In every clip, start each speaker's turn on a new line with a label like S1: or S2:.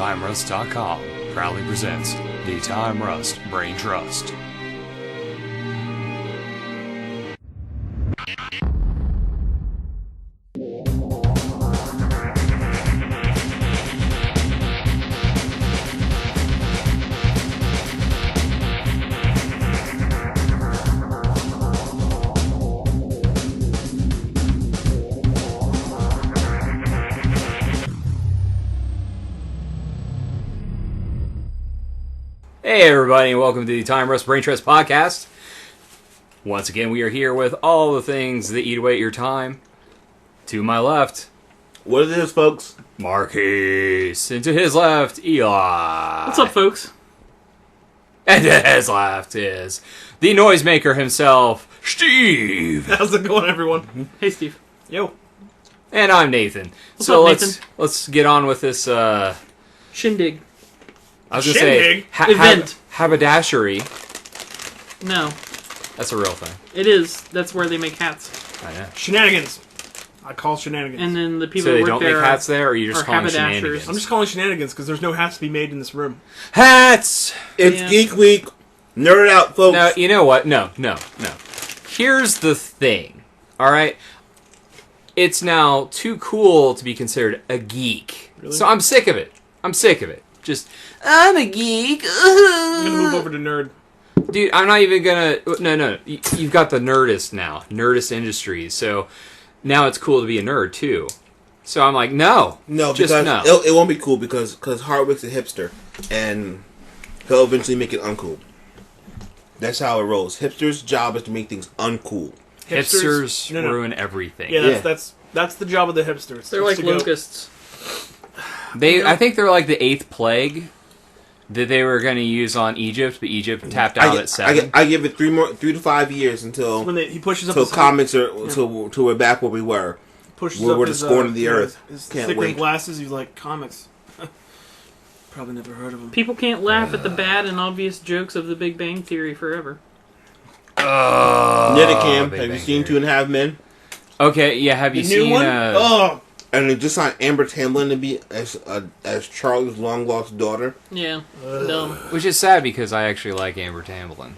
S1: TimeRust.com proudly presents the Time Rust Brain Trust. Hey everybody, and welcome to the Time Rust Brain Trust podcast. Once again, we are here with all the things that eat away at your time. To my left,
S2: what it is, folks?
S1: Marquise. And to his left, Eli.
S3: What's up, folks?
S1: And to his left is the noisemaker himself, Steve.
S3: How's it going, everyone? Hey, Steve.
S2: Yo.
S1: And I'm Nathan.
S3: What's up, Nathan?
S1: Let's get on with this
S3: Shindig.
S1: I was going to say
S3: event.
S1: Haberdashery.
S3: No.
S1: That's a real thing.
S3: It is. That's where they make hats.
S1: I know.
S2: Shenanigans. I call shenanigans.
S3: And then the people
S1: So
S3: that
S1: they
S3: work
S1: don't
S3: there
S1: make hats there, or you just call them
S3: haberdashers.
S1: shenanigans?
S2: I'm just calling shenanigans because there's no hats to be made in this room.
S1: Hats!
S2: It's
S3: Yeah.
S2: Geek Week. Nerd it out, folks.
S1: No, you know what? No. Here's the thing, alright? It's now too cool to be considered a geek.
S2: Really?
S1: So I'm sick of it. Just, I'm a geek.
S2: I'm going to move over to nerd.
S1: Dude, I'm not even gonna... No. You've got the Nerdist now. Nerdist Industries. So now it's cool to be a nerd, too. So I'm like, no.
S4: No,
S1: just
S4: because
S1: no.
S4: it won't be cool because Hardwick's a hipster, and he'll eventually make it uncool. That's how it rolls. Hipsters' job is to make things uncool.
S1: Hipsters
S2: No.
S1: ruin everything.
S2: Yeah,
S4: Yeah.
S2: that's the job of the hipsters.
S3: They're
S2: It's
S3: like
S2: to go-
S3: locusts.
S1: I think they're like the 8th plague that they were going to use on Egypt, but Egypt tapped out at 7.
S4: I give it 3 to 5 years until
S2: He pushes up
S4: till
S2: his
S4: comics are till we're back where we were.
S2: pushes
S4: we're
S2: up
S4: the
S2: his,
S4: scorn of the earth.
S2: His
S4: Can't
S2: thick
S4: wait.
S2: glasses. He's like, comics. Probably never heard of them.
S3: People can't laugh at the bad and obvious jokes of the Big Bang Theory forever.
S4: Netacam,
S1: Big
S4: have you
S1: Bang
S4: seen
S1: Theory.
S4: 2.5 Men?
S1: Okay, yeah, have you
S2: The new
S1: seen...
S2: one? Oh,
S4: And they just signed Amber Tamblyn to be as Charlie's long lost daughter.
S3: Yeah. Dumb.
S1: Which is sad because I actually like Amber Tamblyn.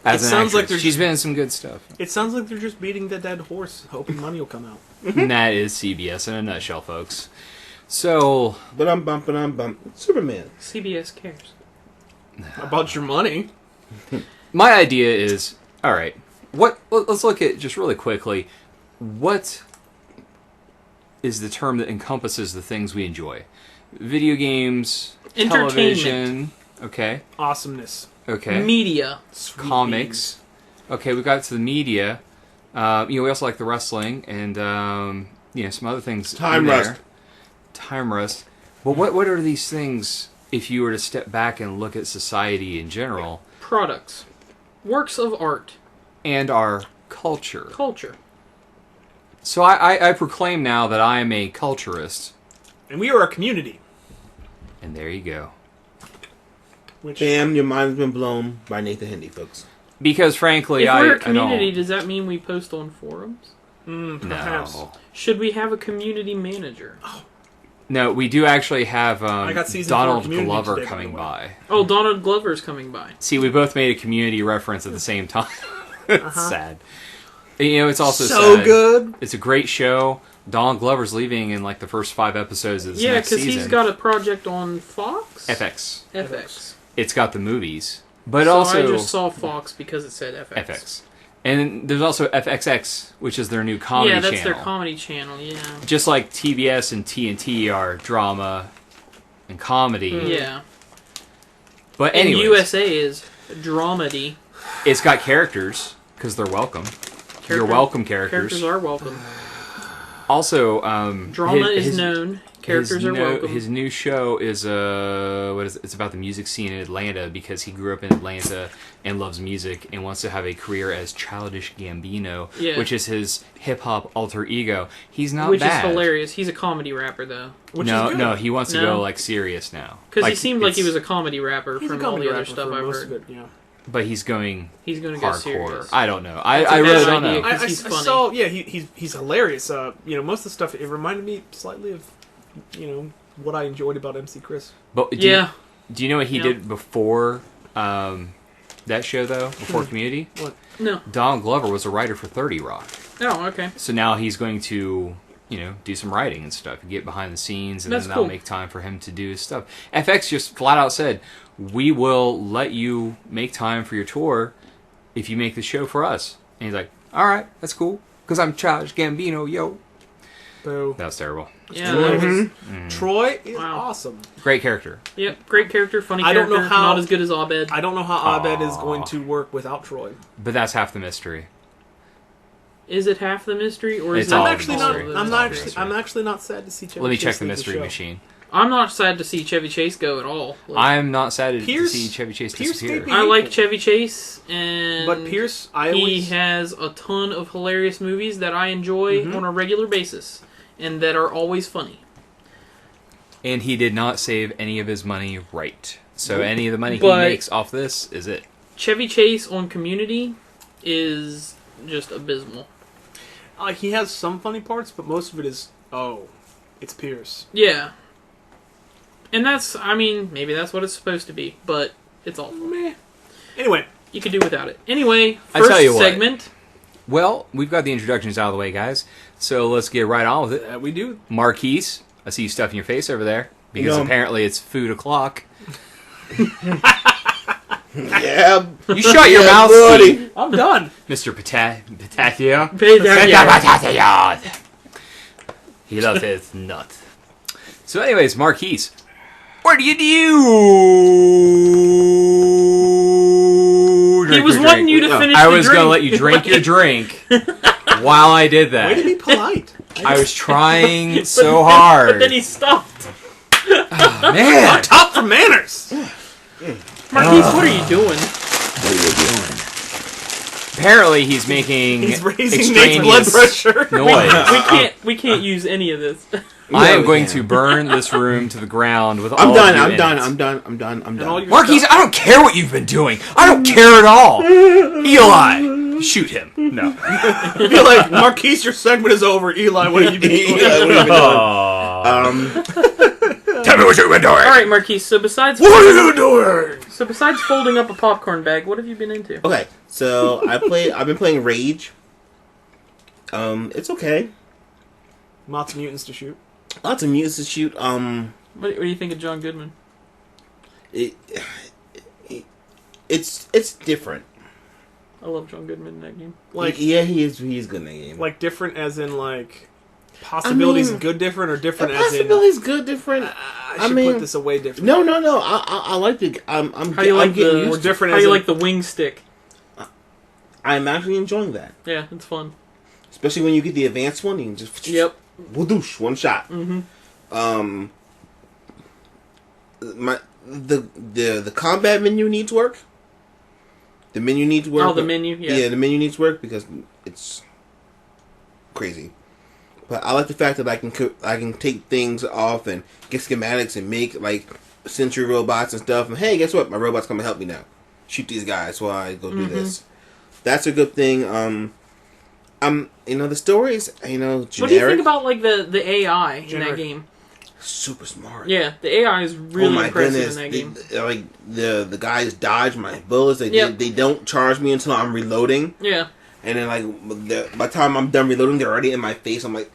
S1: As
S2: It
S1: an
S2: sounds like
S1: actress.
S2: there's-
S1: She's been in some good stuff.
S2: it sounds like they're just beating the dead horse, hoping money will come out.
S1: And that is CBS in a nutshell, folks. So,
S4: But I'm bumping. Superman.
S3: CBS cares.
S2: About your money.
S1: my idea is, alright, let's look at, just really quickly, what is the term that encompasses the things we enjoy? Video games,
S3: Entertainment.
S1: television, okay,
S2: Awesomeness.
S3: Media.
S2: Sweet
S1: comics. Okay, we got to the media. We also like the wrestling and some other things.
S4: Time
S1: in there.
S4: Rust.
S1: Time Rust. But what are these things? If you were to step back and look at society in general
S3: Products. Works of art.
S1: and our culture.
S3: Culture.
S1: So I proclaim now that I am a culturist.
S2: And we are a community.
S1: And there you go.
S2: Which
S4: Bam, your mind's been blown by Nathan Hendy, folks.
S1: Because frankly,
S3: If we're a
S1: I
S3: community,
S1: don't.
S3: does that mean we post on forums?
S2: perhaps.
S3: Should we have a community manager?
S1: No, we do actually have
S2: I got season 4
S1: Donald
S2: Community
S1: Glover
S2: today, by
S1: coming
S2: the way.
S1: by.
S3: Oh, Donald Glover's coming by.
S1: See, we both made a community reference at the same time. It's sad. It's also
S2: So
S1: sad.
S2: good.
S1: It's a great show. Donald Glover's leaving in like the first 5 episodes of this
S3: Yeah,
S1: next
S3: because
S1: season.
S3: he's got a project on Fox?
S1: FX.
S3: FX.
S1: It's got the movies, but
S3: So
S1: also
S3: I just saw Fox because it said FX.
S1: FX. And there's also FXX, which is their new comedy
S3: Yeah, that's
S1: channel.
S3: their comedy channel, yeah.
S1: Just like TBS and TNT are drama and comedy.
S3: Yeah.
S1: But
S3: And
S1: anyways,
S3: USA is dramedy.
S1: it's got characters, because they're welcome. You're welcome, characters.
S3: Characters are welcome.
S1: Also,
S3: Drama is known. Characters are welcome.
S1: His new show is what is it? It's about the music scene in Atlanta because he grew up in Atlanta and loves music and wants to have a career as Childish Gambino,
S3: Yeah.
S1: which is his hip hop alter ego. He's not
S3: Which
S1: bad.
S3: is hilarious. He's a comedy rapper, though.
S2: Which is good.
S1: No, he wants to
S3: No.
S1: go like serious now.
S3: Because he seemed like he
S1: it's-
S3: was a comedy rapper
S2: He's a
S3: from all
S2: comedy
S3: the other
S2: rapper
S3: stuff
S2: for
S3: I've
S2: most
S3: heard.
S2: of it, yeah.
S1: But he's going
S3: He's going to go
S1: hardcore.
S3: serious.
S1: I don't know.
S3: That's
S1: I
S3: a
S1: really
S3: bad
S1: don't
S3: idea.
S1: know.
S3: Because he's funny.
S2: saw, yeah, he's hilarious. Most of the stuff, it reminded me slightly of, what I enjoyed about MC Chris.
S1: But
S3: Yeah.
S1: Do you know what he did before that show, though? Before Community?
S2: What?
S3: No.
S1: Donald Glover was a writer for 30 Rock.
S3: Oh, okay.
S1: So now he's going to, do some writing and stuff, get behind the scenes, and
S3: That's
S1: then that'll
S3: cool.
S1: make time for him to do his stuff. FX just flat out said, we will let you make time for your tour if you make the show for us. And he's like, all right, that's cool, because I'm Childish Gambino, yo.
S2: Boo.
S1: That was terrible.
S3: Yeah, that was...
S2: Troy is
S3: Wow.
S2: awesome.
S1: Great character.
S3: Yep, great character, funny
S2: I
S3: character,
S2: don't know how-
S3: not as good as Abed.
S2: I don't know how Abed is going to work without Troy.
S1: But that's half the mystery.
S3: Is it half the mystery, or is
S1: It's
S3: it
S1: all
S2: I'm actually
S1: the
S2: not.
S1: mystery.
S2: I'm
S1: It's
S2: not
S1: all
S2: actually.
S1: mystery.
S2: I'm actually not sad to see Chevy
S1: Let me
S2: Chase
S1: check the
S2: leave
S1: mystery
S2: show.
S1: machine.
S3: I'm not sad to see Chevy Chase go at all. Like,
S1: I'm not sad to
S2: Pierce-
S1: see Chevy Chase
S2: Pierce
S1: disappear.
S2: may be-
S3: I like Chevy Chase, and
S2: But Pierce, I
S3: he
S2: always.
S3: has a ton of hilarious movies that I enjoy on a regular basis, and that are always funny.
S1: And he did not save any of his money right. So
S2: Nope.
S1: any of the money
S3: But-
S1: he makes off this is it.
S3: Chevy Chase on Community is just abysmal.
S2: He has some funny parts, but most of it is it's Pierce.
S3: Yeah. And maybe that's what it's supposed to be, but it's awful.
S2: Meh. Anyway,
S3: You could do without it. Anyway,
S1: I
S3: first
S1: tell you what.
S3: segment.
S1: Well, we've got the introductions out of the way, guys. So let's get right on with it.
S2: we do.
S1: Marquise, I see you stuffing your face over there. Because
S4: No.
S1: apparently it's food o'clock.
S4: Yeah.
S1: You shut your
S4: Yeah,
S1: mouth,
S4: buddy.
S1: Steve.
S2: I'm done.
S1: Mr. Potato.
S3: Yeah.
S1: He loves his nut. So anyways, Marquise, what do you do?
S3: He
S1: Drink
S3: was
S1: your
S3: wanting
S1: drink.
S3: you to finish
S1: I
S3: the
S1: was
S3: drink.
S1: going to let you drink your drink while I did
S2: Way to
S1: that.
S2: be polite.
S1: I was trying so hard.
S3: But then he stopped.
S1: Man,
S2: Top for manners.
S3: Marquise, what are you doing?
S1: what are you doing? Apparently, he's making
S2: He's raising Nate's blood
S1: extraneous
S2: pressure.
S1: noise.
S3: We can't use any of this.
S1: I am
S4: we
S1: going
S4: can.
S1: to burn this room to the ground with
S4: I'm
S1: all
S4: done.
S1: of you
S4: I'm
S1: in
S4: done.
S1: it.
S4: I'm done. I'm done. I'm
S2: And all
S4: done.
S2: your
S1: Marquise,
S2: stuff-
S1: I don't care what you've been doing. I don't care at all. Eli, shoot him. No.
S2: I feel like Marquise, your segment is over. Eli, what have you been doing?
S4: Yeah, what have you been doing?
S1: Tell me what you've been doing.
S3: All right, Marquise. So besides
S1: What are you doing?
S3: folding up a popcorn bag, what have you been into?
S4: Okay, so I've been playing Rage. It's okay.
S2: Lots of mutants to shoot.
S4: Lots of mutants to shoot.
S3: What do you think of John Goodman?
S4: It's different.
S3: I love John Goodman in that game.
S2: Like,
S4: Yeah, he's good in the game.
S2: like different as in like possibilities good different or different as in
S4: possibilities good different.
S2: I should
S4: mean,
S2: put this away different.
S4: No. I like the. I'm
S3: How you like
S4: getting
S3: the
S4: used
S2: Or
S4: to-
S2: different
S3: How
S2: as
S3: you
S2: in,
S3: like the wing stick?
S4: I'm actually enjoying that,
S3: Yeah, it's fun.
S4: especially when you get the advanced one. You can just whoosh, one shot.
S3: Mm-hmm.
S4: The combat menu needs work. The menu needs work.
S3: Oh, the menu, yeah.
S4: the menu needs work because it's crazy. But I like the fact that I can take things off and get schematics and make like sentry robots and stuff. And hey, guess what? My robot's coming to help me now. Shoot these guys while I go do this. That's a good thing. The stories, generic.
S3: What do you think about like the AI in that
S2: Generic.
S3: game?
S4: Super smart.
S3: Yeah, the AI is really
S4: oh my
S3: impressive
S4: goodness!
S3: in that game.
S4: The guys dodge my bullets. They don't charge me until I'm reloading.
S3: Yeah.
S4: And then by the time I'm done reloading, they're already in my face. I'm like,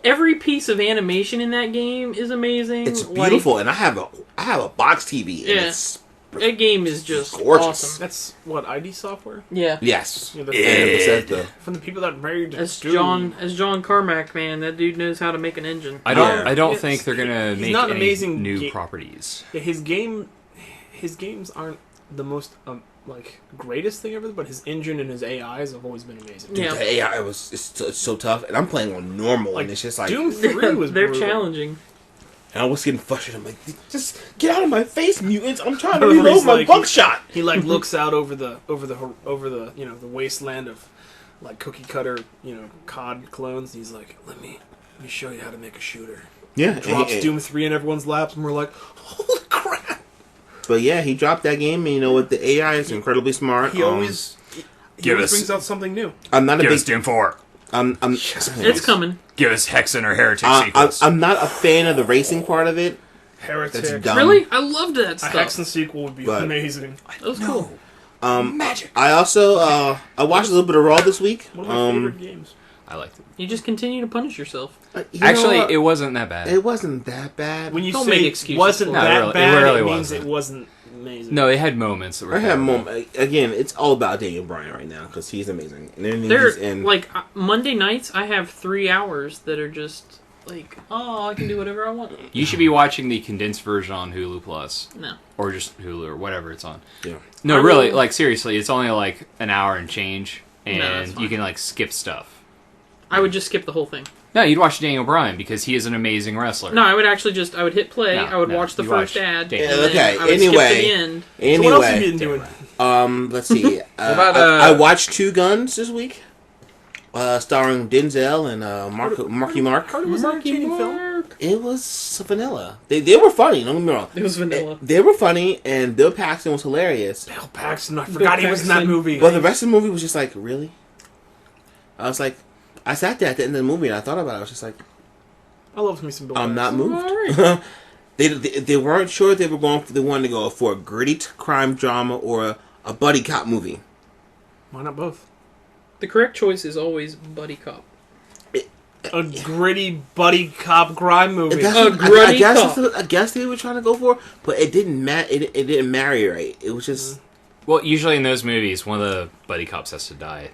S3: Every piece of animation in that game is amazing.
S4: it's beautiful. And I have a box TV. And
S3: Yeah.
S4: it's
S3: That game is just
S4: gorgeous.
S3: awesome.
S2: That's what ID software
S3: Yeah.
S4: yes.
S2: Yeah, the-
S4: Bethesda.
S2: from the people that made
S3: As
S2: Doom.
S3: John Carmack, man, that dude knows how to make an engine.
S1: I don't.
S4: Yeah.
S1: I don't
S2: It's-
S1: think they're gonna
S2: he's
S1: make
S2: not an
S1: any
S2: amazing
S1: new properties.
S2: Yeah, his games aren't the most greatest thing ever, but his engine and his AIs have always been amazing.
S3: Yeah.
S4: The AI it's so tough, and I'm playing on normal,
S2: Like,
S4: and it's just like
S2: Doom 3 was
S3: They're
S2: brutal.
S3: challenging.
S4: and I was getting frustrated. I'm like, just get out of my face, mutants! I'm trying to
S2: He's
S4: reload my
S2: like-
S4: buckshot.
S2: He looks out over the the wasteland of like cookie cutter COD clones. And he's like, let me show you how to make a shooter.
S4: Yeah,
S2: Drops Doom 3 in everyone's laps, and we're like, holy crap!
S4: But yeah, he dropped that game, and you know what? The AI is incredibly smart.
S2: He always
S1: Give
S2: always
S1: us-
S2: brings out something new.
S4: I'm not a
S1: Give
S4: big
S1: us Doom 4.
S3: It's coming.
S1: Give us Hexen or Heretic sequels.
S4: I'm not a fan of the racing part of it.
S2: Heretic.
S4: That's dumb.
S3: Really? I loved that
S2: A
S3: stuff.
S2: Hexen sequel would be
S4: But-
S2: amazing.
S3: That was cool.
S1: Magic.
S4: I also I watched a little bit of Raw this week.
S2: One of my favorite games.
S1: I liked it.
S3: You just continue to punish yourself.
S1: Actually, it wasn't that bad.
S4: it wasn't that bad.
S2: When you
S3: Don't
S2: say
S3: make
S2: it
S3: excuses
S2: wasn't
S3: for it.
S1: No,
S2: that
S1: it really-
S2: bad,
S1: it really
S2: means
S1: wasn't.
S2: it wasn't amazing.
S1: No, it had moments that were.
S4: I have a
S1: terrible.
S4: moment again. It's all about Daniel Bryan right now because he's amazing. And then
S3: They're
S4: he's in.
S3: like Monday nights. I have 3 hours that are just like, oh, I can do whatever I want.
S1: You should be watching the condensed version on Hulu Plus,
S3: No,
S1: or just Hulu or whatever it's on.
S4: Yeah.
S1: No,
S3: I
S1: really,
S3: will-
S1: like seriously, it's only like an hour and change,
S3: No, that's
S1: and
S3: fine.
S1: you can like skip stuff.
S3: I would just skip the whole thing.
S1: No, you'd watch Daniel Bryan because he is an amazing wrestler.
S3: No, I would actually just I would hit play.
S1: No,
S3: I would
S1: no,
S3: watch the
S1: you
S3: first
S1: watch
S3: ad.
S1: Daniel.
S3: And then
S4: Okay,
S3: I would
S4: anyway.
S3: skip to the end.
S2: So what else have you
S4: Anyway,
S2: been doing?
S4: let's see.
S1: about,
S4: I watched Two Guns this week, starring Denzel and Marky Mark.
S2: How was that entertaining film?
S4: It was vanilla. They were funny. Don't get me wrong.
S3: It was vanilla.
S4: They were funny, and Bill Paxton was hilarious.
S2: Bill Paxton. I forgot he was in that
S3: Paxton.
S2: movie.
S4: But the rest of the movie was just like, really? I was like, I sat there at the end of the movie and I thought about it. I was just like,
S2: I love me some Bill
S4: I'm not
S2: Paxton.
S4: moved. They weren't sure if they were going for, they wanted to go for a gritty crime drama or a buddy cop movie.
S2: Why not both?
S3: The correct choice is always buddy cop.
S2: A gritty buddy cop crime movie.
S4: That's
S3: A
S4: what-
S3: gritty cop.
S4: I guess they were trying to go for, but it didn't it didn't marry right. It was just
S1: Well, usually in those movies, one of the buddy cops has to die,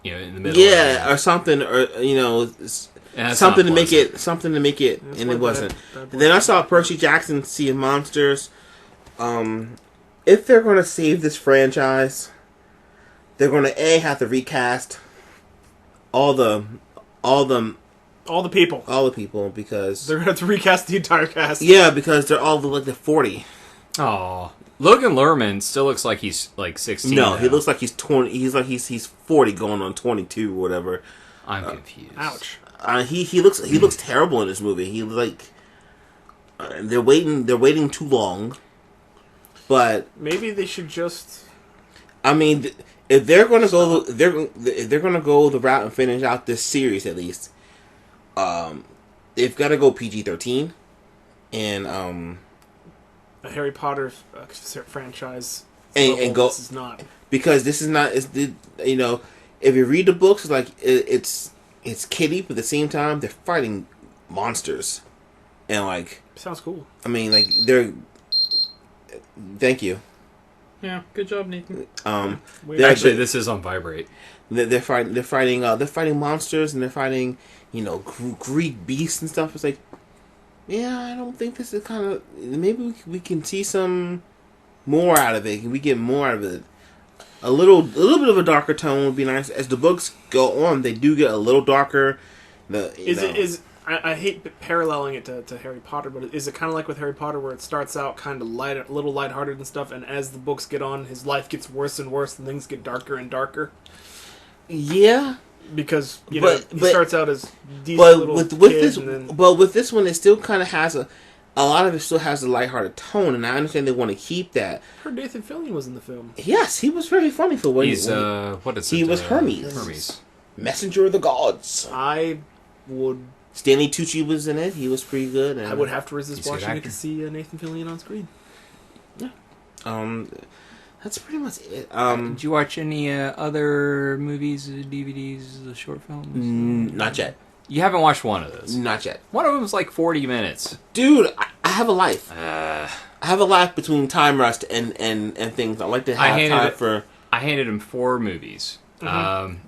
S1: in the middle.
S4: yeah, or something, or
S1: And that's
S4: something
S1: not
S4: to make
S1: pleasant.
S4: it, something to make it,
S2: That's
S4: and
S2: why
S4: it wasn't.
S2: Bad Boys
S4: Then I
S2: Club-
S4: saw Percy Jackson Sea of Monsters. If they're going to save this franchise, they're going to have to recast all the
S2: all the people.
S4: because
S2: They're gonna have to recast the entire cast.
S4: yeah, because they're all like the 40.
S1: Oh, Logan Lerman still looks like he's like 16.
S4: No, he
S1: though.
S4: looks like he's 20. He's 40 going on 22 or whatever.
S1: I'm confused.
S2: Ouch.
S4: He looks terrible in this movie. He like they're waiting too long. But
S2: Maybe they should just.
S4: I mean, if they're going to go, if they're going to go the route and finish out this series at least, they've got to go PG-13, and
S2: A Harry Potter franchise.
S4: And
S2: level,
S4: go-
S2: This is not.
S4: because this is not, if you read the books, it's like it's kiddie, but at the same time they're fighting monsters, and like
S2: Sounds cool.
S4: I mean, like they're. Thank you.
S3: Yeah, good job, Nathan.
S2: Wait,
S4: They're-
S1: Actually, this is on vibrate.
S4: They're fighting monsters, and they're fighting, Greek beasts and stuff. It's like, yeah, I don't think this is kind of. Maybe we can see some more out of it. Can we get more out of it? A little bit of a darker tone would be nice. As the books go on, they do get a little darker. I
S2: hate paralleling it to Harry Potter, but is it kind of like with Harry Potter where it starts out kind of a little lighthearted and stuff, and as the books get on, his life gets worse and worse, and things get darker and darker?
S4: Yeah,
S2: Because he
S4: but
S2: starts out as decent
S4: but
S2: little
S4: with
S2: kid,
S4: this,
S2: and then
S4: but with this one, it still kind of has a lot of it still has a lighthearted tone, and I understand they want to keep that.
S2: I heard Nathan Fillion was in the film.
S4: Yes, he was very funny for what
S1: He's what is it?
S4: he was Hermes.
S1: Hermes.
S4: Messenger of the Gods.
S2: I would
S4: Stanley Tucci was in it. He was pretty good. And,
S2: I would have to resist
S1: He's a good
S2: watching it
S1: actor.
S2: to see Nathan Fillion on screen.
S4: That's pretty much it.
S1: Did you watch any other movies, DVDs, short films?
S4: Not yet.
S1: You haven't watched one of those.
S4: Not yet.
S1: One of them's like 40 minutes.
S4: Dude, I have a life.
S1: Uh,
S4: I have a life between time rust and things. I like to have time for
S1: I handed him 4 movies.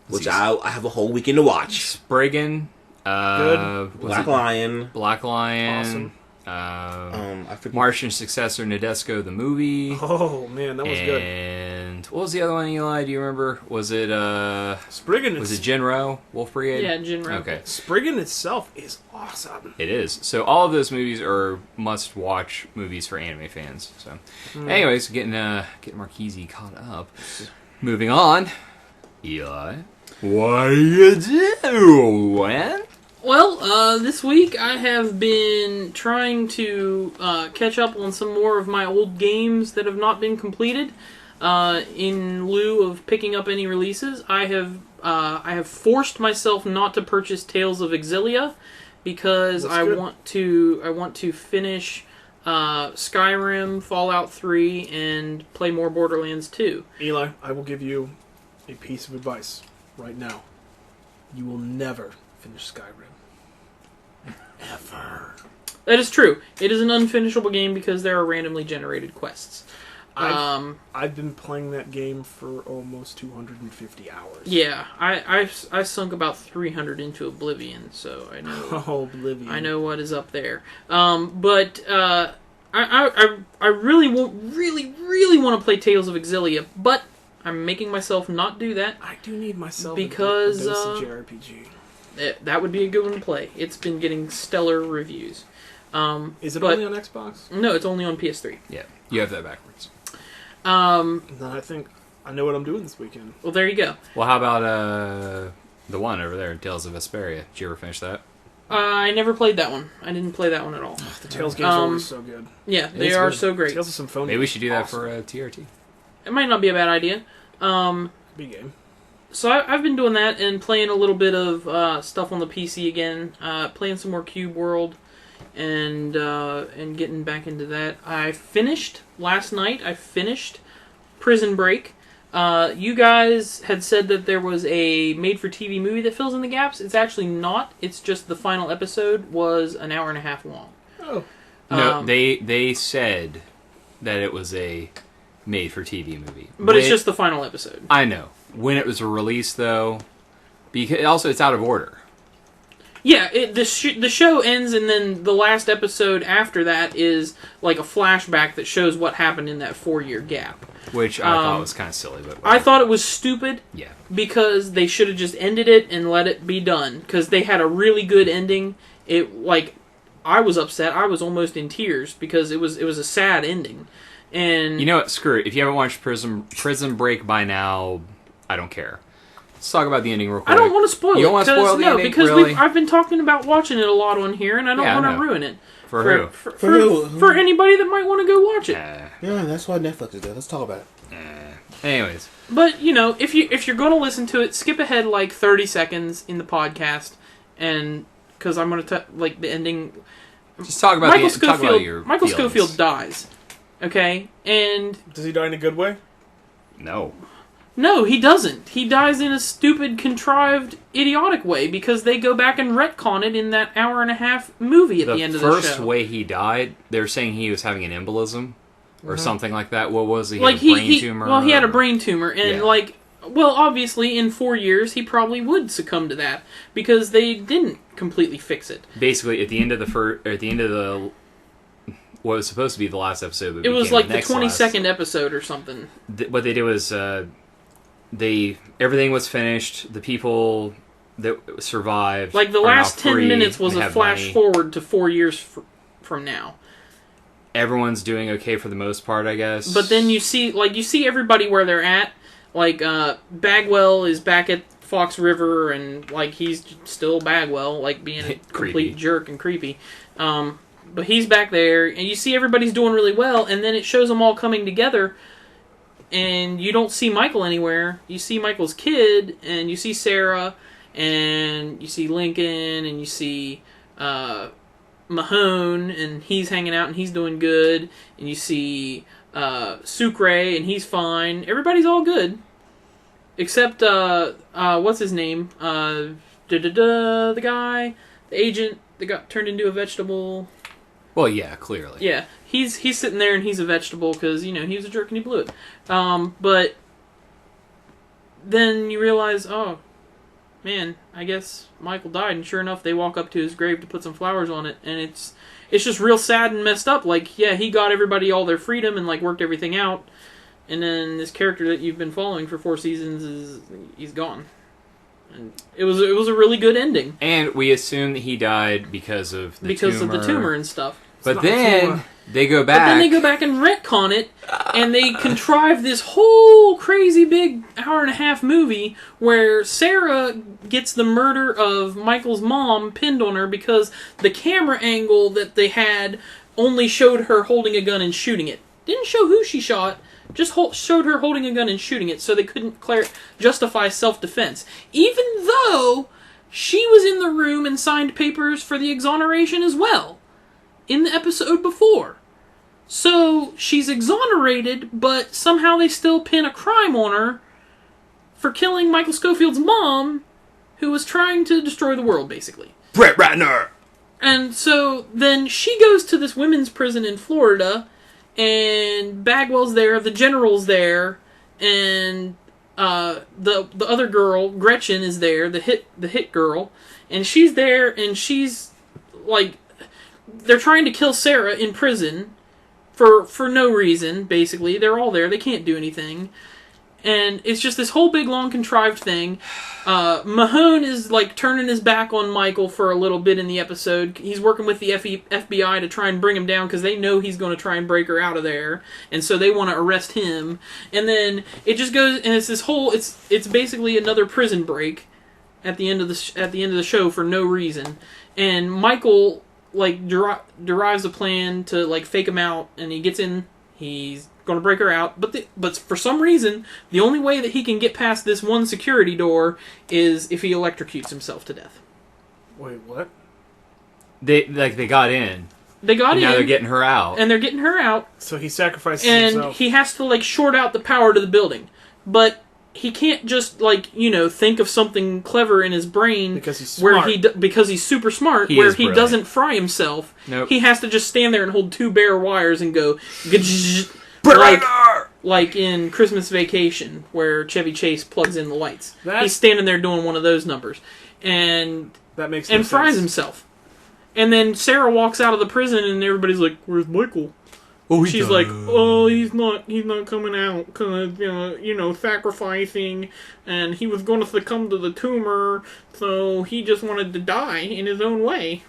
S4: which I have a whole weekend to watch.
S1: Spriggan.
S2: Good.
S1: was
S4: Black
S1: it
S4: Lion.
S1: Black Lion.
S2: Awesome.
S4: I forget.
S1: Martian Successor Nadesco the movie.
S2: Oh man, that was good.
S1: And what was the other one, Eli? Do you remember? Was it
S2: Spriggan.
S1: was it Jinro? Wolf Brigade?
S3: Yeah, Jinro.
S1: Okay.
S2: Spriggan itself is awesome.
S1: It is. So all of those movies are must-watch movies for anime fans. So, anyways, getting Marquise caught up. Moving on, Eli, what you doing?
S3: Well, this week I have been trying to catch up on some more of my old games that have not been completed. In lieu of picking up any releases, I have forced myself not to purchase Tales of Exilia because I want to finish Skyrim, Fallout 3, and play more Borderlands 2.
S2: Eli, I will give you a piece of advice right now. You will never finish Skyrim. Ever.
S3: That is true. It is an unfinishable game because there are randomly generated quests.
S2: I've been playing that game for almost 250 hours.
S3: Yeah, I sunk about 300 into Oblivion, so I know.
S2: Oh, Oblivion!
S3: I know what is up there. But I really want to play Tales of Exilia, but I'm making myself not do that.
S2: I do need myself
S3: because
S2: a dose of JRPG.
S3: That would be a good one to play. It's been getting stellar reviews.
S2: Is it only on Xbox?
S3: No, it's only on PS3.
S1: Yeah, you have that backwards.
S2: Then I think I know what I'm doing this weekend.
S3: Well, there you go.
S1: Well, how about the one over there, Tales of Vesperia? Did you ever finish that?
S3: I never played that one. I didn't play that one at all.
S2: The Tales games are always so good.
S3: Yeah, they are
S2: good.
S3: so great.
S2: Tales of Symphonia.
S1: Maybe we should do that for TRT.
S3: It might not be a bad idea.
S2: Big game.
S3: So I've been doing that and playing a little bit of stuff on the PC again. Playing some more Cube World and getting back into that. I finished last night. I finished Prison Break. You guys had said that there was a made-for-TV movie that fills in the gaps. It's actually not. It's just the final episode was an hour and a half long.
S2: Oh.
S1: No, they said that it was a made-for-TV movie.
S3: But it's just the final episode.
S1: I know. When it was released, though, because also it's out of order.
S3: Yeah, the show ends, and then the last episode after that is like a flashback that shows what happened in that 4-year gap.
S1: Which I thought was kind of silly. But
S3: I thought it was stupid.
S1: Yeah.
S3: Because they should have just ended it and let it be done. Because they had a really good ending. I was upset. I was almost in tears because it was a sad ending. And
S1: you know what? Screw it. If you haven't watched Prison Break by now, I don't care. Let's talk about the ending real quick.
S3: I don't want to spoil it.
S1: You don't want to spoil the ending?
S3: Because
S1: really?
S3: I've been talking about watching it a lot on here, and I don't want to ruin it.
S1: For who?
S3: For anybody that might want to go watch it.
S4: Yeah, that's why Netflix is there. Let's talk about it.
S1: Anyways.
S3: But, if you're going to listen to it, skip ahead like 30 seconds in the podcast, and because I'm going to the ending.
S1: Just talk about your
S3: Michael
S1: feelings.
S3: Scofield dies. Okay? And
S2: does he die in a good way?
S1: No.
S3: No, he doesn't. He dies in a stupid, contrived, idiotic way because they go back and retcon it in that hour and a half movie at the end of the show.
S1: The first way he died, they're saying he was having an embolism or something like that. What was he?
S3: Like
S1: a brain tumor?
S3: Well, he had a brain tumor, and obviously in 4 years he probably would succumb to that because they didn't completely fix it.
S1: Basically, at the end of what was supposed to be the last episode, but
S3: it was like the
S1: 22nd
S3: episode or something.
S1: What they did was everything was finished. The people that survived,
S3: like the last 10 minutes was a flash
S1: money.
S3: Forward to 4 years from now.
S1: Everyone's doing okay for the most part, I guess.
S3: But then you see everybody where they're at. Like Bagwell is back at Fox River, and he's still Bagwell, being a complete jerk and creepy. But he's back there, and you see everybody's doing really well, and then it shows them all coming together. And you don't see Michael anywhere. You see Michael's kid, and you see Sarah, and you see Lincoln, and you see Mahone, and he's hanging out, and he's doing good. And you see Sucre, and he's fine. Everybody's all good. Except, what's his name? The guy, the agent that got turned into a vegetable.
S1: Well, yeah, clearly.
S3: Yeah, he's sitting there and he's a vegetable because, he was a jerk and he blew it. But then you realize, oh, man, I guess Michael died. And sure enough, they walk up to his grave to put some flowers on it. And it's just real sad and messed up. He got everybody all their freedom and, worked everything out. And then this character that you've been following for 4 seasons, he's gone. And it was a really good ending.
S1: And we assume that he died because of the
S3: tumor and stuff.
S1: But then they go back.
S3: But then they go back and retcon it, and they contrive this whole crazy big hour and a half movie where Sarah gets the murder of Michael's mom pinned on her because the camera angle that they had only showed her holding a gun and shooting it. Didn't show who she shot. Just showed her holding a gun and shooting it, so they couldn't justify self-defense. Even though she was in the room and signed papers for the exoneration as well, in the episode before. So she's exonerated, but somehow they still pin a crime on her for killing Michael Scofield's mom, who was trying to destroy the world, basically.
S4: Brett Ratner!
S3: And so then she goes to this women's prison in Florida, and Bagwell's there, the general's there, and the other girl, Gretchen, is there, the hit girl, and she's there, and she's like, they're trying to kill Sarah in prison for no reason. Basically, they're all there, they can't do anything, and it's just this whole big long contrived thing. Mahone is like turning his back on Michael for a little bit in the episode. He's working with the FBI to try and bring him down because they know he's going to try and break her out of there, and so they want to arrest him. And then it just goes, and it's this whole it's basically another prison break at the end of the show for no reason. And Michael like derives a plan to like fake him out, and he gets in. He's going to break her out, but for some reason, the only way that he can get past this one security door is if he electrocutes himself to death.
S2: Wait, what?
S1: They got in.
S3: They got in.
S1: Now they're getting her out.
S3: And they're getting her out.
S2: So he sacrifices
S3: and
S2: himself.
S3: He has to like short out the power to the building. But he can't just like, think of something clever in his brain
S2: because he's smart.
S3: Because he's super smart,
S1: He
S3: where
S1: is
S3: he
S1: brilliant.
S3: doesn't fry himself.
S1: Nope.
S3: He has to just stand there and hold two bare wires and go like in Christmas Vacation, where Chevy Chase plugs in the lights. He's standing there doing one of those numbers, and
S2: that makes no
S3: fries
S2: sense.
S3: himself. And then Sarah walks out of the prison, and everybody's like, "Where's Michael?"
S1: Oh,
S3: she's like, "Oh, he's not coming out because sacrificing, and he was going to succumb to the tumor, so he just wanted to die in his own way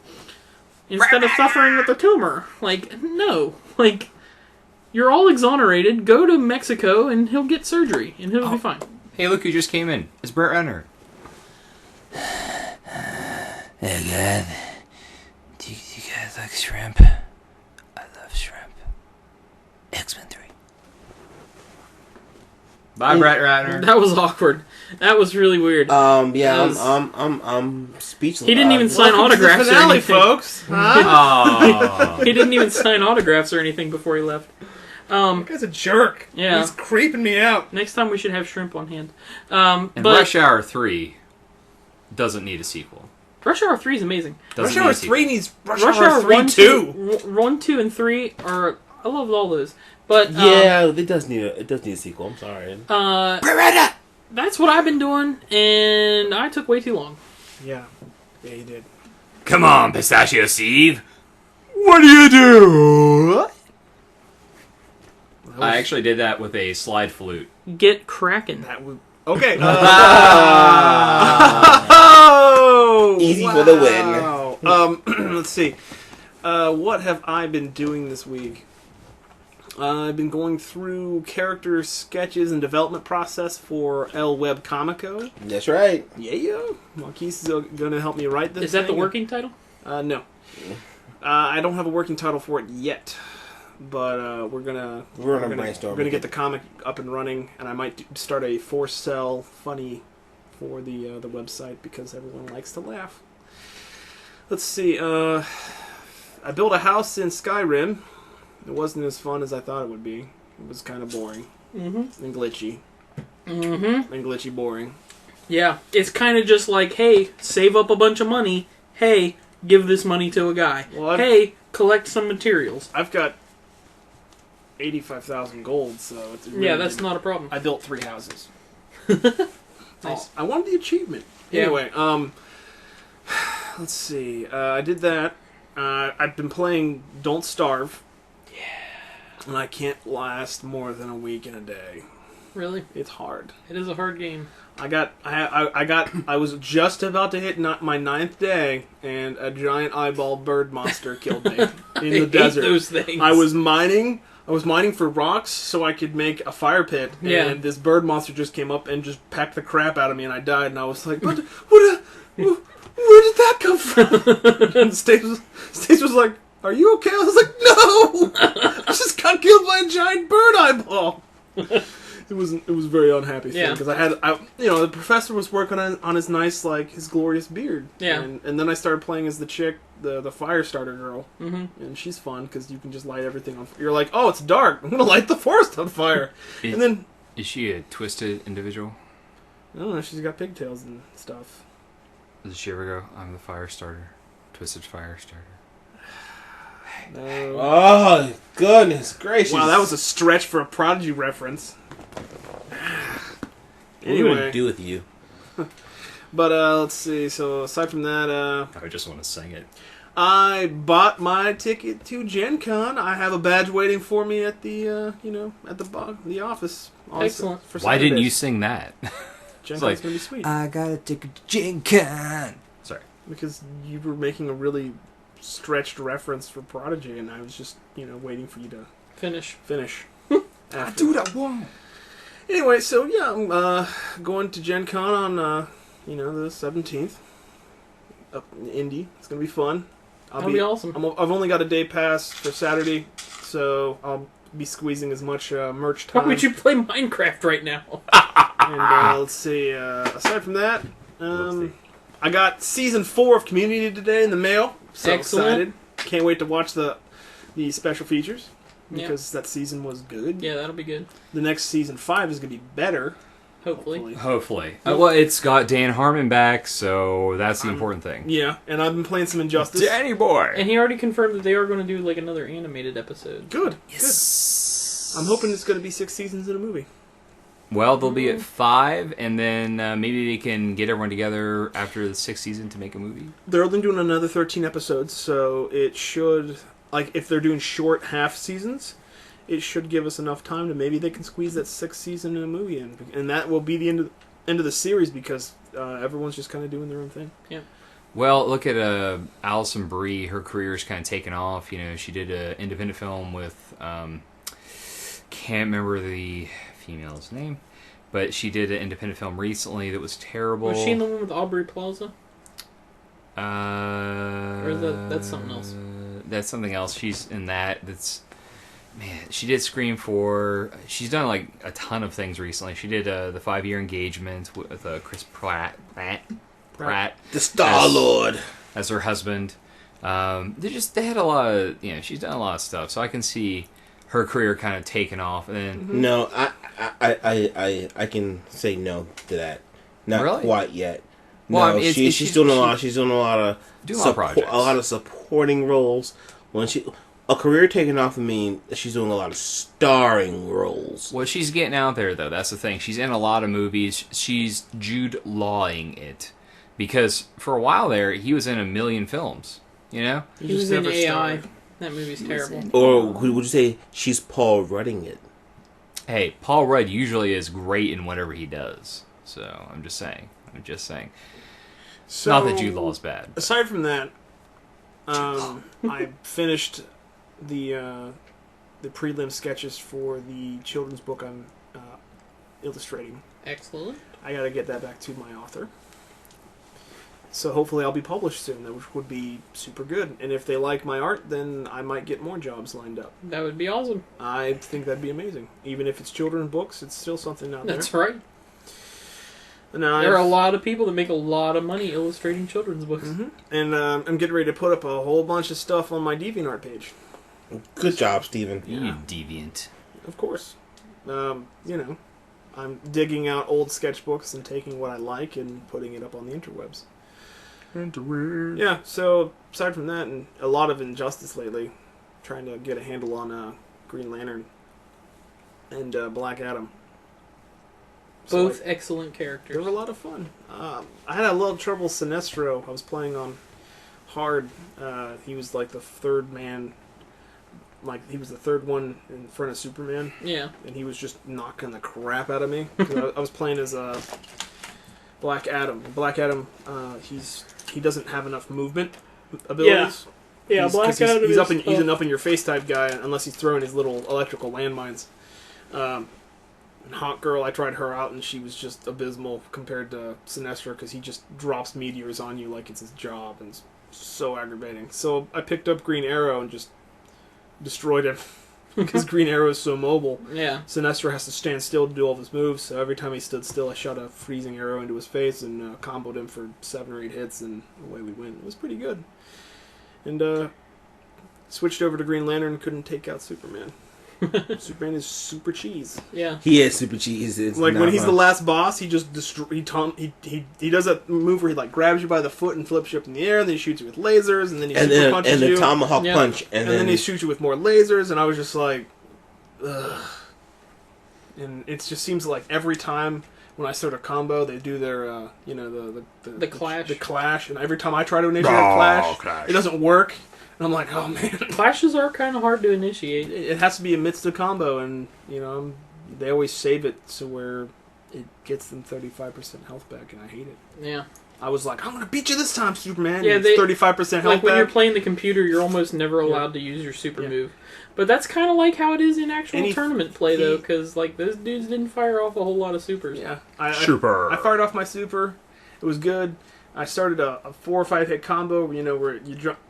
S3: instead of suffering with the tumor." Like, no, like. You're all exonerated. Go to Mexico and he'll get surgery and he'll be fine.
S1: Hey, look who just came in. It's Brett Renner.
S5: Hey, God. Do you guys like shrimp? I love shrimp. X-Men 3.
S1: Bye, Brett Ratner.
S3: That was awkward. That was really weird.
S4: I'm speechless.
S3: He didn't even sign autographs
S2: to the finale,
S3: or anything.
S2: folks. Huh?
S1: Oh.
S3: He didn't even sign autographs or anything before he left.
S2: That guy's a jerk.
S3: Yeah.
S2: He's creeping me out.
S3: Next time we should have shrimp on hand.
S1: And
S3: but
S1: Rush Hour 3 doesn't need a sequel.
S3: Rush Hour 3 is amazing.
S2: Rush
S1: Doesn't
S2: Hour
S1: need a sequel.
S2: 3 needs Rush
S3: Rush
S2: Hour
S3: Hour
S2: 3
S3: 1,
S2: too.
S3: 1, 2, and 3 are... I love all those. But
S4: it does need a sequel. I'm sorry.
S3: that's what I've been doing, and I took way too long.
S2: Yeah, you did.
S1: Come on, Pistachio Steve. What do you do? I actually did that with a slide flute.
S3: Get cracking.
S2: That would... Okay. Oh!
S4: Easy for the win.
S2: Let's see. What have I been doing this week? I've been going through character sketches and development process for El Web Comico.
S4: That's right.
S2: Yeah. Marquise is going to help me write this.
S3: Is that the
S2: thing.
S3: working title?
S2: No. I don't have a working title for it yet. But we're gonna
S4: brainstorm.
S2: We're gonna get the comic up and running, and I might start a for sale funny for the website because everyone likes to laugh. Let's see. I built a house in Skyrim. It wasn't as fun as I thought it would be. It was kind of boring and glitchy. And glitchy boring.
S3: Yeah, it's kind of just like, hey, save up a bunch of money. Hey, give this money to a guy.
S2: Well,
S3: hey, collect some materials.
S2: I've got 85,000 gold, so it's really
S3: Yeah, that's not a problem.
S2: I built 3 houses.
S3: Nice.
S2: I wanted the achievement.
S3: Yeah.
S2: Anyway, let's see. I did that. I've been playing Don't Starve. Yeah. And I can't last more than a week and a day.
S3: Really?
S2: It's hard.
S3: It is a hard game.
S2: I was just about to hit my 9th day, and a giant eyeball bird monster killed me in the desert.
S3: Those things.
S2: I was mining for rocks so I could make a fire pit, and this bird monster just came up and just pecked the crap out of me, and I died. And I was like, "But where did that come from?" And Stace was like, "Are you okay?" I was like, "No, I just got killed by a giant eyeball. It was a very unhappy thing
S3: Yeah.
S2: because the professor was working on his nice his glorious beard.
S3: Yeah.
S2: And then I started playing as the chick, the fire starter girl,
S3: Mm-hmm.
S2: and she's fun because you can just light everything on. You're like, oh, it's dark. I'm gonna light the forest on fire, and then
S1: Is she a twisted individual?
S2: I don't know. She's got pigtails and stuff.
S1: Does she ever go, I'm the fire starter? Twisted fire starter.
S2: No.
S4: Oh, goodness gracious.
S2: Wow, that was a stretch for a Prodigy reference.
S4: What are we going to
S2: Anyway,
S4: do with you?
S2: but let's see. So aside from that,
S1: I just want to sing it.
S2: I bought my ticket to Gen Con. I have a badge waiting for me at the at the office.
S3: Excellent.
S2: For
S1: Why didn't you
S2: Saturdays.
S1: sing that?
S2: Gen
S1: It's
S2: Con's
S1: like,
S2: gonna be sweet
S5: I got a ticket to Gen Con.
S1: Sorry.
S2: because you were making a really stretched reference for Prodigy, and I was just waiting for you to
S3: Finish.
S2: finish.
S5: I
S2: after.
S5: do what I want.
S2: Anyway, so yeah, I'm going to Gen Con on the 17th up in Indy. It's gonna be fun.
S3: That'll be awesome.
S2: I've only got a day pass for Saturday, so I'll be squeezing as much merch time.
S3: Why would you play Minecraft right now?
S2: And let's see. Aside from that, I got season 4 of Community today in the mail. So
S3: Excellent.
S2: excited! Can't wait to watch the special features
S3: Yeah.
S2: because that season was good.
S3: Yeah, that'll be good.
S2: The next season 5 is gonna be better.
S3: Hopefully.
S1: Hopefully. Well, it's got Dan Harmon back, so that's the important thing.
S2: Yeah, and I've been playing some Injustice.
S1: Danny boy!
S3: And he already confirmed that they are going to do another animated episode.
S2: Good.
S5: Yes.
S2: Good. I'm hoping it's going to be 6 seasons in a movie.
S1: Well, they'll be at 5, and then maybe they can get everyone together after the 6th season to make a movie.
S2: They're only doing another 13 episodes, so it should, if they're doing short half seasons, it should give us enough time to maybe they can squeeze that 6th season in a movie in. And that will be the end of the series because everyone's just kind of doing their own thing.
S3: Yeah.
S1: Well, look at Alison Brie. Her career's kind of taken off. She did an independent film with, can't remember the female's name, but she did an independent film recently that was terrible.
S3: Was she in the one with Aubrey Plaza?
S1: Or
S3: that's something else?
S1: That's something else. She's in that. Man, she did Scream 4. She's done a ton of things recently. She did the 5-year engagement with Chris Pratt
S4: The Star-Lord.
S1: as her husband. They had a lot of, she's done a lot of stuff. So I can see her career kind of taking off. And then
S4: No, I can say no to that. Not
S1: Really?
S4: quite yet.
S1: Well,
S4: No,
S1: I mean,
S4: she's doing a lot. She's doing a lot of
S1: doing a lot of projects.
S4: a lot of supporting roles. A career taking off, she's doing a lot of starring roles.
S1: Well, she's getting out there, though. That's the thing. She's in a lot of movies. She's Jude Lawing it. Because for a while there, he was in a million films.
S3: He was
S2: just
S3: in
S2: never
S3: AI.
S2: starred.
S3: That movie's terrible.
S4: Or would you say she's Paul Rudding it?
S1: Hey, Paul Rudd usually is great in whatever he does. So, I'm just saying.
S2: So,
S1: Not that Jude Law is bad.
S2: Aside from that, I finished the prelim sketches for the children's book I'm illustrating.
S3: Excellent.
S2: I got to get that back to my author. So hopefully I'll be published soon, which would be super good. And if they like my art, then I might get more jobs lined up.
S3: That would be awesome.
S2: I think that'd be amazing. Even if it's children's books, it's still something out
S3: That's
S2: there.
S3: right.
S2: Now
S3: There are a lot of people that make a lot of money illustrating children's books.
S2: Mm-hmm. And I'm getting ready to put up a whole bunch of stuff on my DeviantArt page.
S4: Good job, Steven.
S1: You deviant.
S2: Of course. I'm digging out old sketchbooks and taking what I like and putting it up on the interwebs. Yeah, so aside from that, and a lot of Injustice lately, trying to get a handle on Green Lantern and Black Adam. So
S3: Both excellent characters.
S2: they were a lot of fun. I had a little trouble with Sinestro. I was playing on hard. He was like the third man. He was the third one in front of Superman.
S3: Yeah.
S2: And he was just knocking the crap out of me. 'Cause I was playing as Black Adam. Black Adam, he doesn't have enough movement abilities.
S3: Yeah,
S2: He's-
S3: Black
S2: 'cause he's,
S3: Adam
S2: he's up
S3: is-
S2: he's an up in your face type guy unless he's throwing his little electrical landmines. And Hawk Girl, I tried her out and she was just abysmal compared to Sinestro because he just drops meteors on you like it's his job and it's so aggravating. So I picked up Green Arrow and just destroyed him. because Green Arrow is so mobile.
S3: Yeah.
S2: Sinestro has to stand still to do all of his moves, so every time he stood still, I shot a freezing arrow into his face and comboed him for 7 or 8 hits, and away we went. It was pretty good. And switched over to Green Lantern, couldn't take out Superman. Superman is super cheese.
S3: Yeah.
S4: He is super cheese. It's
S2: Like
S4: not
S2: when he's
S4: fun.
S2: the last boss, he just he does that move where he like grabs you by the foot and flips you up in the air, and then he shoots you with lasers, and then he super punches
S4: and the
S2: you,
S4: tomahawk
S3: Yeah.
S4: punch,
S2: and then he shoots you with more lasers, and I was just like, ugh. And it just seems like every time when I start a combo, they do their the
S3: clash.
S2: the clash, and every time I try to initiate a clash, it doesn't work. And I'm like, oh man,
S3: Clashes are kind of hard to initiate.
S2: it has to be amidst a combo, and they always save it so where it gets them 35% health back, and I hate it.
S3: Yeah.
S2: I was like, I'm gonna beat you this time, Superman.
S3: Yeah,
S2: Yeah, 35% health
S3: Like when
S2: back.
S3: you're playing the computer, you're almost never allowed to use your super move. But that's kind of like how it is in actual tournament play, though, because like those dudes didn't fire off a whole lot of supers.
S2: Yeah,
S1: Super.
S2: I fired off my super. It was good. I started a 4 or 5 hit combo. Where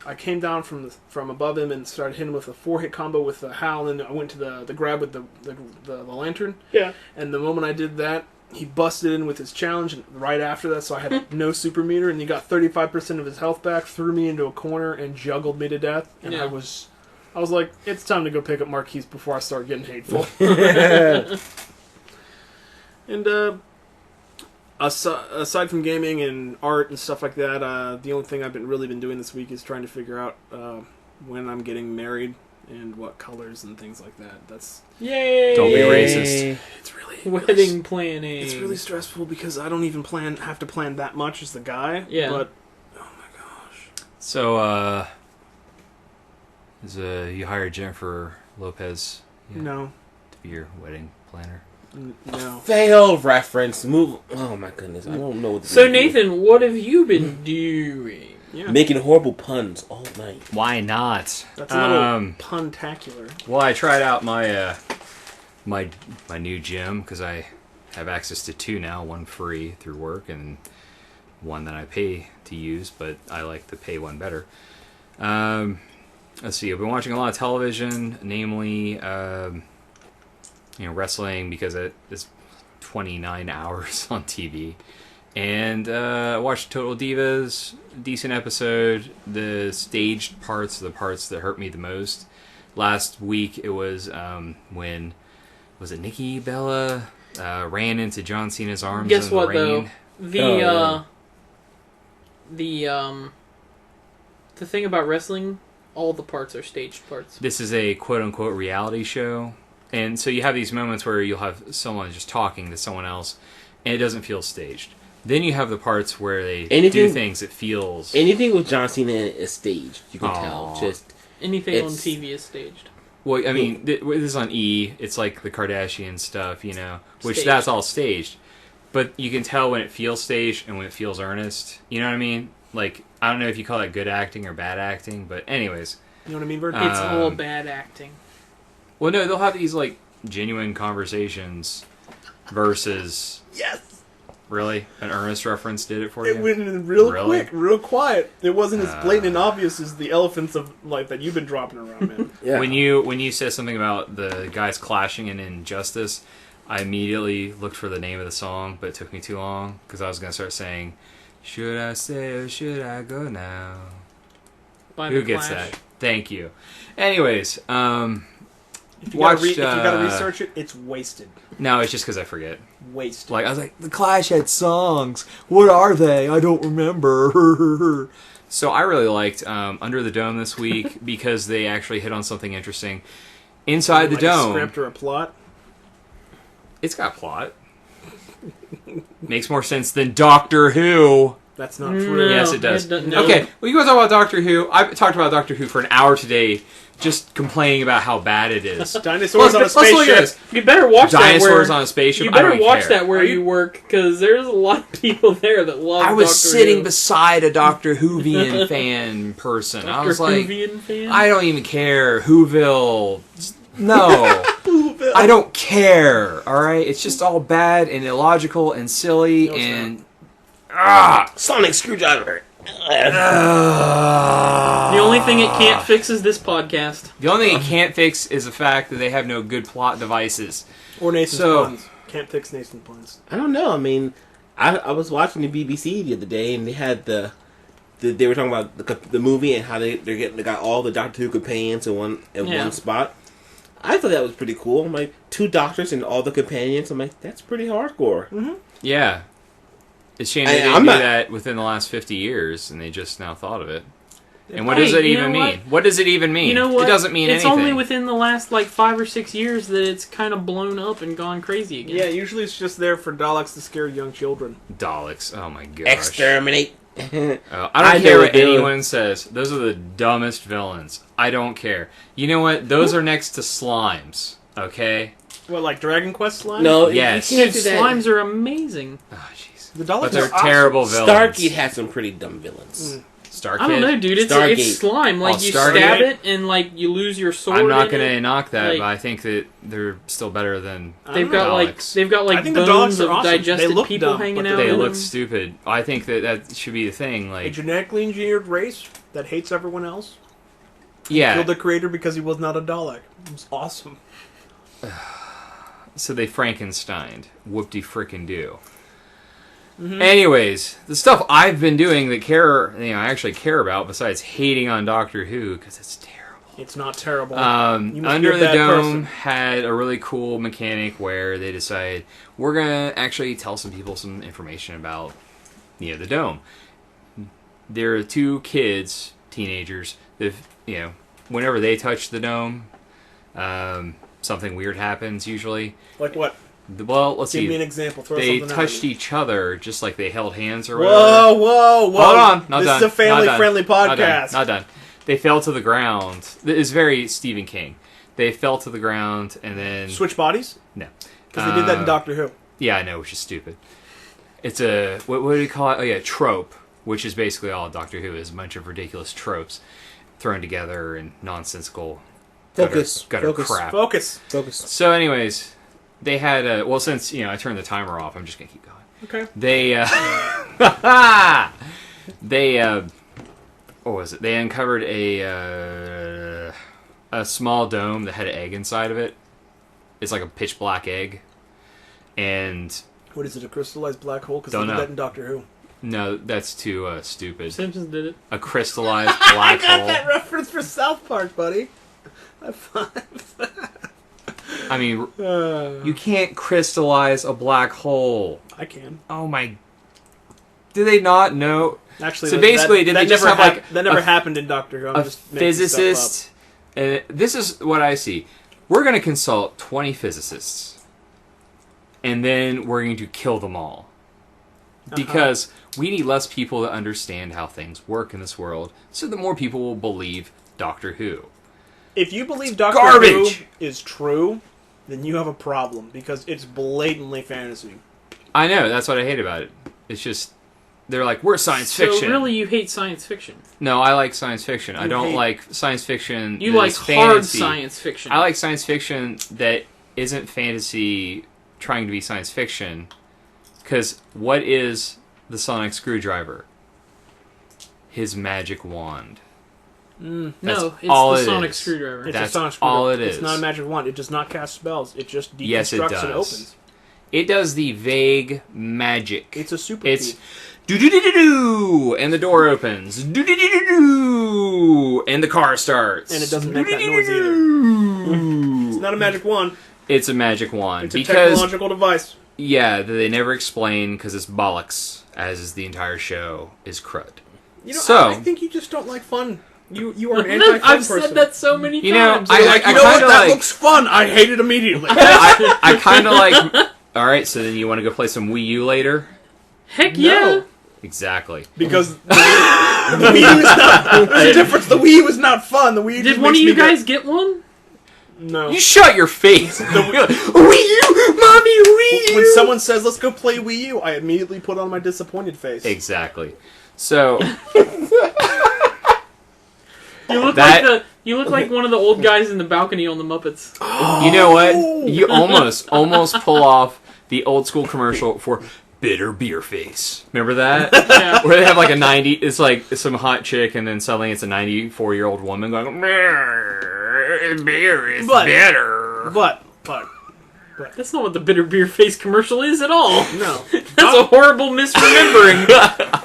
S2: I came down from above him and started hitting him with a 4-hit combo with the howl, and then I went to the grab with the lantern.
S3: Yeah.
S2: And the moment I did that, he busted in with his challenge right after that, so I had no super meter, and he got 35% of his health back, threw me into a corner, and juggled me to death. And
S3: Yeah.
S2: I was like, it's time to go pick up Marquise before I start getting hateful. And aside from gaming and art and stuff like that, the only thing I've really been doing this week is trying to figure out when I'm getting married and what colors and things like that. That's
S3: Yay!
S1: Don't be racist.
S2: it's really
S3: Wedding planning.
S2: It's really stressful because I don't even have to plan that much as the guy.
S3: Yeah.
S2: But oh my gosh.
S1: So, you hired Jennifer Lopez
S2: No.
S1: to be your wedding planner?
S2: No.
S4: Fail reference. Move. Oh my goodness. I don't know what to
S3: So
S4: do.
S3: Nathan, what have you been doing?
S2: Yeah.
S4: Making horrible puns all night.
S1: Why not?
S2: That's a little pun-tacular.
S1: Well, I tried out my my new gym because I have access to 2 now, one free through work and one that I pay to use, but I like the pay one better. Let's see, I've been watching a lot of television, namely wrestling, because it's 29 hours on TV. And I watched Total Divas, decent episode. The staged parts are the parts that hurt me the most. Last week it was when, was it Nikki Bella ran into John Cena's arms
S3: Guess
S1: in the
S3: what
S1: rain?
S3: though? The thing about wrestling, all the parts are staged parts.
S1: This is a quote-unquote reality show. And so you have these moments where you'll have someone just talking to someone else, and it doesn't feel staged. Then you have the parts where they do things that feels...
S4: Anything with John Cena is staged. You can tell. Just
S3: Anything on TV is staged.
S1: Well, I mean, this is on E. It's like the Kardashian stuff, which
S3: Staged.
S1: that's all staged. But you can tell when it feels staged and when it feels earnest. You know what I mean? Like, I don't know if you call that good acting or bad acting, but anyways.
S2: You know what I mean, Vern?
S3: It's all bad acting.
S1: Well, no, they'll have these, like, genuine conversations versus...
S2: Yes!
S1: Really? An earnest reference did it for you?
S2: It went in real
S1: Really?
S2: quick, real quiet. It wasn't as blatant and obvious as the elephants of like that you've been dropping around, man.
S4: yeah.
S1: When you said something about the guys clashing in Injustice, I immediately looked for the name of the song, but it took me too long because I was going to start saying, "Should I stay or should I go now?"
S3: By
S1: Who
S3: the
S1: gets
S3: Clash.
S1: that? Thank you. Anyways,
S2: If you
S1: watched,
S2: gotta research it, it's wasted.
S1: no, it's just because I forget.
S2: Wasted.
S1: Like I was like, the Clash had songs. What are they? I don't remember. So I really liked Under the Dome this week because they actually hit on something interesting. Inside the
S2: like
S1: dome,
S2: a script or a plot.
S1: it's got plot. Makes more sense than Doctor Who.
S2: That's not true.
S1: Yes, it does.
S3: No.
S1: Okay, well, you guys talk about Doctor Who. I've talked about Doctor Who for an hour today, just complaining about how bad it is.
S2: Dinosaurs on a
S1: Let's look at
S2: spaceship.
S1: this.
S3: You better watch
S1: Dinosaurs
S3: that
S1: on a spaceship.
S3: You
S1: I
S3: better
S1: don't
S3: watch
S1: care.
S3: that where you work, because there's a lot of people there that love
S1: I was
S3: Doctor
S1: sitting
S3: Who.
S1: beside a Doctor Whovian fan person. I was
S3: Dr.
S1: like,
S3: Whovian fan?
S1: I don't even care. Whoville. No. I don't care. All right? It's just all bad and illogical and silly
S2: No, it's
S1: and...
S4: Sonic screwdriver.
S3: The only thing it can't fix is this podcast.
S1: The only thing it can't fix is the fact that they have no good plot devices.
S2: Or Nathan's puns. Can't fix Nathan's puns.
S4: I don't know. I mean, I was watching the BBC the other day, and they had they were talking about the movie and how they got all the Doctor Who companions in one spot. I thought that was pretty cool. I'm like, 2 doctors and all the companions. I'm like, that's pretty hardcore.
S2: Mm-hmm.
S1: Yeah. It's a shame they didn't do that within the last 50 years, and they just now thought of it. And what does it even mean? What does it even mean?
S3: You know what?
S1: It doesn't mean anything.
S3: It's only within the last, 5 or 6 years that it's kind of blown up and gone crazy again.
S2: Yeah, usually it's just there for Daleks to scare young children.
S1: Daleks. Oh my gosh.
S4: Exterminate.
S1: I don't care what anyone says. Those are the dumbest villains. I don't care. You know what? Those are next to slimes. Okay?
S2: What, like Dragon Quest slime?
S4: No,
S1: yes.
S4: you can't do that.
S3: Slimes are amazing.
S1: Oh, jeez.
S2: The Daleks
S1: But they're
S2: are awesome.
S1: terrible villains.
S4: Stargate has some pretty dumb villains.
S1: Starkid?
S3: I don't know, dude. It's slime. Like, you
S1: Stargate?
S3: stab it, and, you lose your sword.
S1: I'm not
S3: going
S1: to knock that, but I think that they're still better than
S3: They've got,
S1: Daleks.
S2: I think the
S3: bones
S2: Daleks are
S3: of
S2: awesome.
S3: digested
S2: They look
S3: people
S2: dumb,
S3: hanging
S2: but
S3: out.
S1: They
S3: in
S1: look
S3: them.
S1: stupid. I think that should be the thing.
S2: A genetically engineered race that hates everyone else.
S1: Yeah.
S2: Killed the creator because he was not a Dalek. It was awesome.
S1: So they Frankensteined. Whoop-de-frickin-do.
S2: Mm-hmm.
S1: Anyways, the stuff I've been doing that I actually care about, besides hating on Doctor Who, because it's terrible.
S2: It's not terrible.
S1: Under
S2: You must be a
S1: the
S2: bad
S1: Dome
S2: person.
S1: had a really cool mechanic where they decided we're gonna actually tell some people some information about the Dome. There are 2 kids, teenagers, that whenever they touch the Dome, something weird happens usually.
S2: Like what?
S1: Well, let's see.
S2: Give me an example. Throw
S1: They
S2: something
S1: touched
S2: at me.
S1: each other just like they held hands or
S2: Whoa,
S1: whatever.
S2: whoa, whoa.
S1: Hold on. Not
S2: this
S1: done.
S2: is a family-friendly
S1: Not done.
S2: podcast.
S1: Not done. They fell to the ground. It's very Stephen King. They fell to the ground and then...
S2: Switch bodies?
S1: No.
S2: Because they did that in Doctor Who.
S1: Yeah, I know, which is stupid. It's a... What do you call it? Oh, yeah, trope, which is basically all Doctor Who is. A bunch of ridiculous tropes thrown together and nonsensical gutter crap.
S2: Focus.
S1: So anyways... They had since, I turned the timer off, I'm just going to keep going.
S2: Okay.
S1: They, what was it? They uncovered a small dome that had an egg inside of it. It's like a pitch black egg. And...
S2: What is it, a crystallized black hole? Because they
S1: Don't
S2: did
S1: know.
S2: that in Doctor Who.
S1: No, that's too stupid.
S3: Simpsons did it.
S1: A crystallized black
S2: I got
S1: hole.
S2: that reference for South Park, buddy. High five.
S1: I mean, you can't crystallize a black hole.
S2: I can.
S1: Oh my... Do they not know?
S2: Actually,
S1: So basically, did they just have
S2: that never happened in Doctor Who. I'm
S1: a
S2: just making stuff
S1: physicist? And this is what I see. We're going to consult 20 physicists. And then we're going to kill them all. Because we need less people to understand how things work in this world, so that more people will believe Doctor Who.
S2: If you believe Doctor
S1: garbage.
S2: Who is true, then you have a problem, because it's blatantly fantasy.
S1: I know, that's what I hate about it. It's just, they're like, we're science fiction.
S3: So really you hate science fiction?
S1: No, I like science fiction. I don't like science fiction
S3: You
S1: that
S3: like
S1: is
S3: hard
S1: fantasy.
S3: science fiction.
S1: I like science fiction that isn't fantasy trying to be science fiction. Because what is the sonic screwdriver? His magic wand.
S3: No,
S1: That's
S3: it's
S1: all
S3: the
S1: it
S3: sonic
S1: is.
S3: screwdriver.
S2: It's
S1: That's
S2: a sonic screwdriver.
S1: all it is.
S2: It's not a magic wand. It does not cast spells. It just deconstructs
S1: Yes, it
S2: and
S1: does.
S2: opens.
S1: It does the vague magic.
S2: It's a super
S1: It's
S2: key.
S1: do-do-do-do-do, and the door opens. Do-do-do-do-do, and the car starts.
S2: And it doesn't make that noise either.
S1: Do-do-do-do-do.
S2: It's not a magic wand.
S1: It's a magic wand.
S2: It's a
S1: because,
S2: technological device.
S1: yeah, they never explain, because it's bollocks, as is the entire show, is crud.
S2: You know,
S1: So-
S2: I think you just don't like fun. You are an anti-fun
S3: I've
S2: person.
S3: said that so many
S1: You know,
S3: times.
S1: I
S2: You know what?
S1: kinda
S2: That
S1: like-
S2: looks fun. I hate it immediately.
S1: I kind of like... Alright, so then you want to go play some Wii U later?
S3: Heck yeah!
S2: No.
S1: Exactly.
S2: Because the Wii U is not... There's a difference. The Wii U is not fun. The Wii U
S3: Did
S2: just
S3: one of
S2: makes
S3: you
S2: me go-
S3: guys get one?
S2: No.
S1: You shut your face! Wii U! Mommy, Wii U!
S2: When someone says, let's go play Wii U, I immediately put on my disappointed face.
S1: Exactly. So...
S3: You look like one of the old guys in the balcony on the Muppets.
S1: You know what? You almost pull off the old school commercial for bitter beer face. Remember that?
S3: Yeah.
S1: Where they have like a 90, it's like some hot chick, and then suddenly it's a 94-year-old woman going, beer is bitter.
S2: But
S3: That's not what the bitter beer face commercial is at all.
S2: no.
S3: That's a horrible misremembering.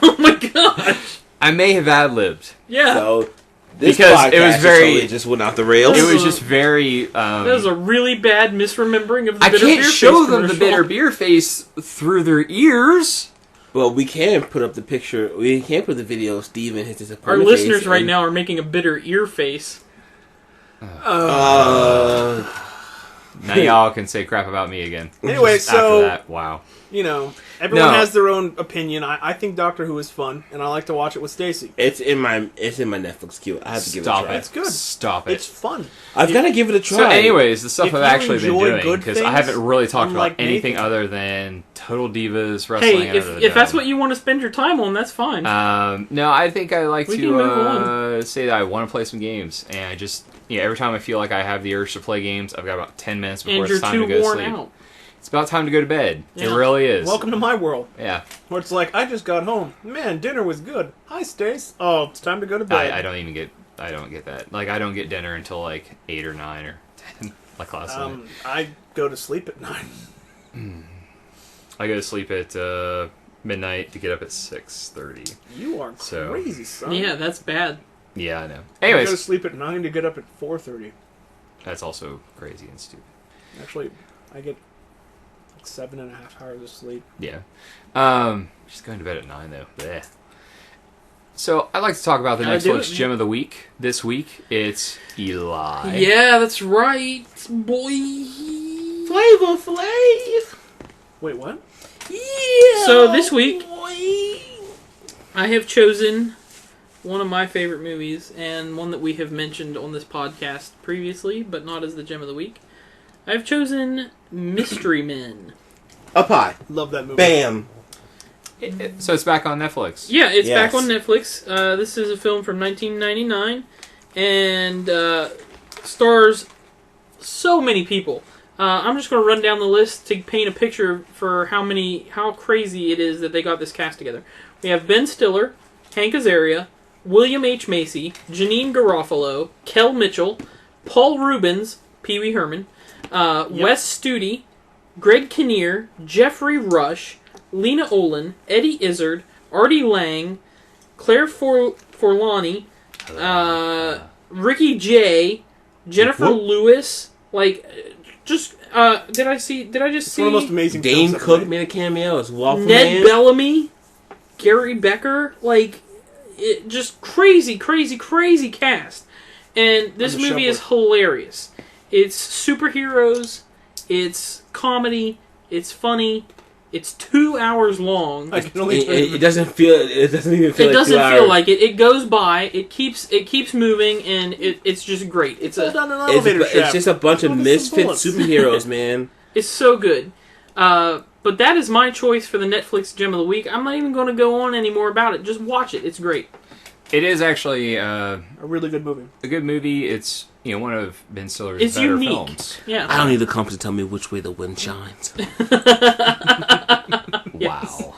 S3: Oh my gosh.
S1: I may have ad-libbed.
S3: Yeah.
S4: So this
S1: Because
S4: podcast
S1: it was very-
S4: just went off the rails.
S1: It was just very...
S3: That was a really bad misremembering of the
S1: I
S3: bitter beer
S1: can't
S3: face
S1: show them the
S3: commercial.
S1: bitter beer face through their ears.
S4: Well, we can put up the picture. We can put the video of Steve and his
S3: Our
S4: disappointment.
S3: listeners
S4: face
S3: right
S4: and-
S3: now are making a bitter ear face.
S1: Now y'all can say crap about me again.
S2: Anyway,
S1: After
S2: so
S1: that, wow.
S2: Everyone
S1: No.
S2: has their own opinion. I think Doctor Who is fun, and I like to watch it with Stacy.
S4: It's in my Netflix queue. I have to give it a
S1: Stop
S4: try.
S1: it.
S2: It's good.
S1: Stop it.
S2: It's fun.
S4: I've got to give it a try.
S1: So, anyways, the stuff
S2: If
S1: I've
S2: you
S1: actually been
S2: enjoy
S1: doing,
S2: good
S1: because I
S2: things,
S1: haven't really talked about
S2: unlike
S1: anything
S2: Nathan.
S1: other than Total Divas Wrestling.
S3: Hey, if that's what you want to spend your time on, that's fine.
S1: No, I think I like
S3: We can move
S1: to say that I want to play some games, and I just every time I feel like I have the urge to play games, I've got about 10 minutes before
S3: And you're
S1: it's time
S3: too
S1: to go to
S3: worn
S1: sleep.
S3: out.
S1: It's about time to go to bed.
S3: Yeah.
S1: It really is.
S2: Welcome to my world,
S1: Yeah,
S2: where it's like, I just got home. Man, dinner was good. Hi, Stace. Oh, it's time to go to bed.
S1: I don't get that. Like I don't get dinner until like 8 or 9 or 10, like last night.
S2: I go to sleep at 9.
S1: I go to sleep at midnight to get up at 6:30.
S2: You are
S1: So-
S2: crazy, son.
S3: Yeah, that's bad.
S1: Yeah, I know.
S2: I go to
S1: Anyways,
S2: sleep at 9 to get up at 4:30.
S1: that's also crazy and stupid.
S2: Actually, I get like 7.5 hours of sleep.
S1: Yeah. Just going to bed at 9 though. Blech. So I'd like to talk about the
S3: Gotta do
S1: Netflix
S3: it,
S1: gem of the week. This week it's Eli.
S3: Yeah, that's right, boy.
S4: Flavor Flav.
S2: Wait, what?
S4: Yeah.
S3: So this week,
S4: boy.
S3: I have chosen one of my favorite movies, and one that we have mentioned on this podcast previously, but not as the gem of the week. I've chosen Mystery Men.
S4: Up high.
S2: Love that movie.
S4: Bam.
S1: So it's back on Netflix.
S3: Yeah, it's
S4: Yes.
S3: back on Netflix. This is a film from 1999, and stars so many people. I'm just going to run down the list to paint a picture for how crazy it is that they got this cast together. We have Ben Stiller, Hank Azaria, William H. Macy, Janine Garofalo, Kel Mitchell, Paul Rubens, Pee Wee Herman, Wes Studi, Greg Kinnear, Jeffrey Rush, Lena Olin, Eddie Izzard, Artie Lang, Claire Forlani, Ricky Jay, Jennifer Lewis, did I just see
S2: It's one of the most amazing
S4: Dane
S2: films
S4: Cook
S2: ever made.
S4: made a cameo as Waffle
S3: Ned
S4: Man.
S3: Bellamy, Gary Becker, just crazy cast. And this
S2: I'm a
S3: movie is
S2: shoveler.
S3: hilarious. It's superheroes, it's comedy, it's funny, it's 2 hours long.
S2: I can only
S4: It doesn't feel. It doesn't even feel.
S3: It doesn't
S4: like 2
S3: feel
S4: hours.
S3: like it. It goes by. It keeps moving, and it's just great. It's
S2: Pull down an
S4: It's,
S2: elevator
S4: it's
S2: shaft.
S4: just a bunch of
S2: Look at some
S4: misfit
S2: bullets.
S4: superheroes, man.
S3: It's so good. But that is my choice for the Netflix gem of the week. I'm not even going to go on any more about it. Just watch it. It's great.
S1: It is actually
S2: A really good movie.
S1: a good movie. It's one of Ben Stiller's
S3: It's
S1: better
S3: unique.
S1: films.
S3: Yeah.
S4: I don't need the compass to tell me which way the wind shines.
S1: Wow.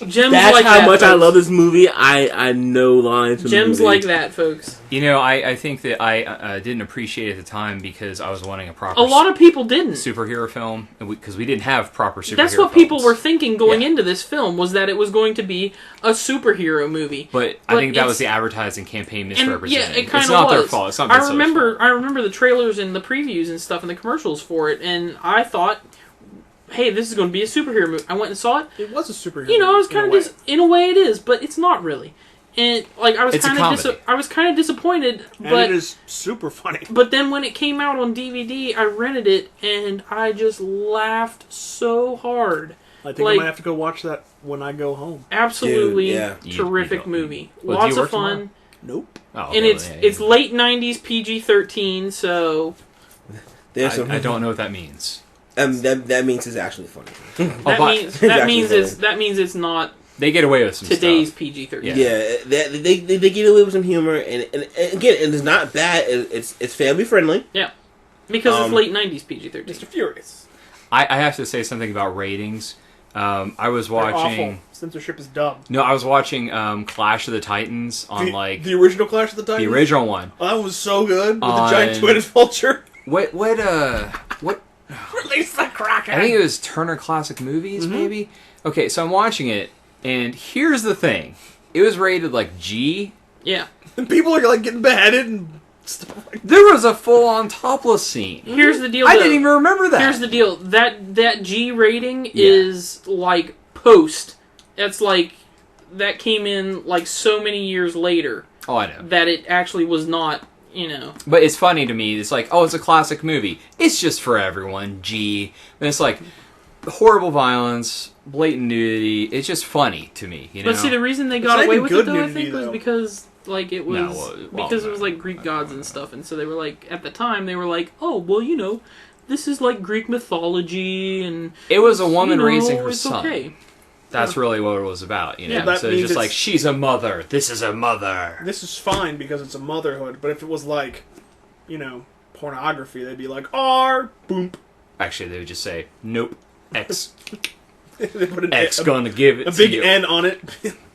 S3: Gems
S4: That's
S3: like
S4: how
S3: that,
S4: much I
S3: folks.
S4: love this movie. I know lines from
S3: Gems
S4: the movie.
S3: like that, folks.
S1: I think that I didn't appreciate it at the time because I was wanting a proper
S3: A lot of people didn't.
S1: superhero film because we didn't have proper superhero
S3: That's what people
S1: films.
S3: were thinking going
S1: Yeah.
S3: into this film, was that it was going to be a superhero movie.
S1: But I think that
S3: it's-
S1: was the advertising campaign
S3: And
S1: misrepresenting.
S3: yeah, it kind
S1: It's
S3: of
S1: not
S3: was.
S1: their fault. It's not Ben Stiller's fault.
S3: I remember the trailers and the previews and stuff and the commercials for it, and I thought, hey, this is going to be a superhero movie. I went and saw it.
S2: It was a superhero.
S3: You know, I was
S2: movie, in
S3: kind
S2: a
S3: of
S2: way.
S3: in a way it is, but it's not really. And I was
S1: It's a
S3: kind
S1: comedy.
S3: of I was kind of disappointed,
S2: And
S3: but
S2: it is super funny.
S3: but then when it came out on DVD, I rented it and I just laughed so hard.
S2: I think I
S3: Like-
S2: might have to go watch that when I go home.
S3: Absolutely
S4: Dude, yeah.
S3: terrific
S1: You don't-
S3: movie.
S1: Well, do
S3: Lots
S1: you
S3: of
S1: work
S3: fun.
S1: tomorrow?
S2: Nope.
S1: Oh,
S3: And
S1: well,
S3: it's late 90s PG-13, so
S4: There's some,
S1: I don't know what that means.
S4: that means it's actually funny.
S3: that
S1: but-
S3: means
S4: Exactly.
S3: that means it's not
S1: They get away with some
S3: today's
S1: stuff.
S3: PG-13.
S1: Yeah.
S4: Yeah, they get away with some humor, and again, it's not bad. It's family friendly.
S3: Because it's
S4: Um,
S3: late 90s PG-13.
S2: Mr. Furious.
S1: I have to say something about ratings. I was
S2: They're
S1: watching.
S2: awful. Censorship is dumb.
S1: No, I was watching Clash of the Titans on
S2: The original Clash of the Titans.
S1: the original one.
S2: Oh, that one was so good with the
S1: On-
S2: giant twin vulture.
S1: What?
S2: Release the Kraken.
S1: I think it was Turner Classic Movies, maybe. Okay, so I'm watching it, and here's the thing: it was rated like G.
S3: Yeah.
S2: And people are like getting beheaded and stuff like that.
S1: There was a full-on topless scene.
S3: Here's the deal.
S1: I
S3: though.
S1: didn't even remember that.
S3: Here's the deal. That G rating is like post. That's like that came in like so many years later
S1: Oh, I know.
S3: that it actually was not. You know.
S1: But it's funny to me. It's like, oh, it's a classic movie. It's just for everyone. G. And it's like horrible violence, blatant nudity. It's just funny to me. You know.
S3: But see, the reason they
S2: It's
S3: got
S2: not
S3: away
S2: even
S3: with
S2: good
S3: it though, I
S2: nudity,
S3: think, was
S2: though.
S3: because like it was because it was like
S1: no,
S3: Greek gods and stuff, and so they were like at the time they were like, oh well, you know, this is like Greek mythology, and
S1: It was a woman
S3: you know,
S1: raising her
S3: it's
S1: son.
S3: Okay.
S1: That's really what it was about. You know.
S3: Yeah,
S2: that
S1: So it's
S2: means
S1: just like
S2: it's-
S1: she's a mother. This is a mother.
S2: This is fine because it's a motherhood, but if it was like, you know, pornography, they'd be like, R, boom.
S1: Actually, they would just say, nope. X.
S2: They put
S1: X gonna give it
S2: a
S1: to
S2: big
S1: you.
S2: N on it.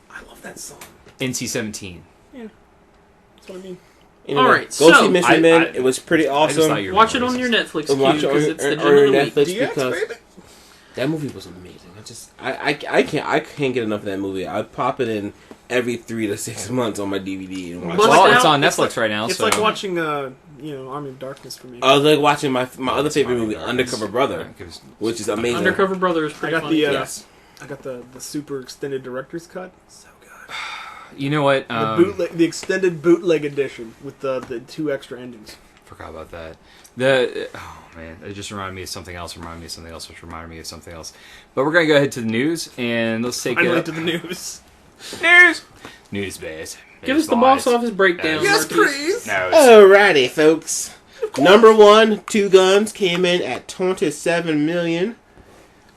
S2: I love that song.
S1: NC-17.
S2: That's what I mean.
S4: Anyway,
S3: Alright,
S4: go
S3: so-
S4: see Missing Men.
S1: I-
S4: It was pretty
S1: I just thought
S4: awesome.
S1: you were
S3: Watch it
S1: being
S3: on your
S1: racist.
S3: Netflix queue
S4: Watch it
S3: because
S4: on
S3: it's the
S4: your-
S3: gem
S4: on
S3: of
S4: your
S3: the week.
S4: Netflix
S2: DX,
S4: because
S2: baby.
S4: that movie was amazing. I can't get enough of that movie. I pop it in every 3 to 6 months on my DVD and watch
S3: Bust
S4: it.
S1: Well,
S3: out.
S1: it's on
S2: It's
S1: Netflix right now.
S2: It's
S1: so.
S2: like watching, Army of Darkness for me.
S4: I was like watching my other favorite
S1: Army
S4: movie,
S1: of Darkness.
S4: Undercover Brother, which is amazing.
S3: Undercover Brother is pretty
S2: I got
S3: funny.
S2: the,
S3: too.
S4: Yes.
S2: I got the super extended director's cut. So good.
S1: You know what?
S2: The extended bootleg edition with the 2 extra endings.
S1: Forgot about that. Oh man, it just reminded me of something else. Reminded me of something else, which reminded me of something else. But we're gonna go ahead to the news and let's take
S2: Finally
S1: it.
S2: to the news.
S1: News base.
S3: Give us the box office breakdown.
S2: Yes,
S3: Marquis.
S2: please.
S1: No,
S4: Alrighty, folks. Number 1, Two Guns came in at 27 million.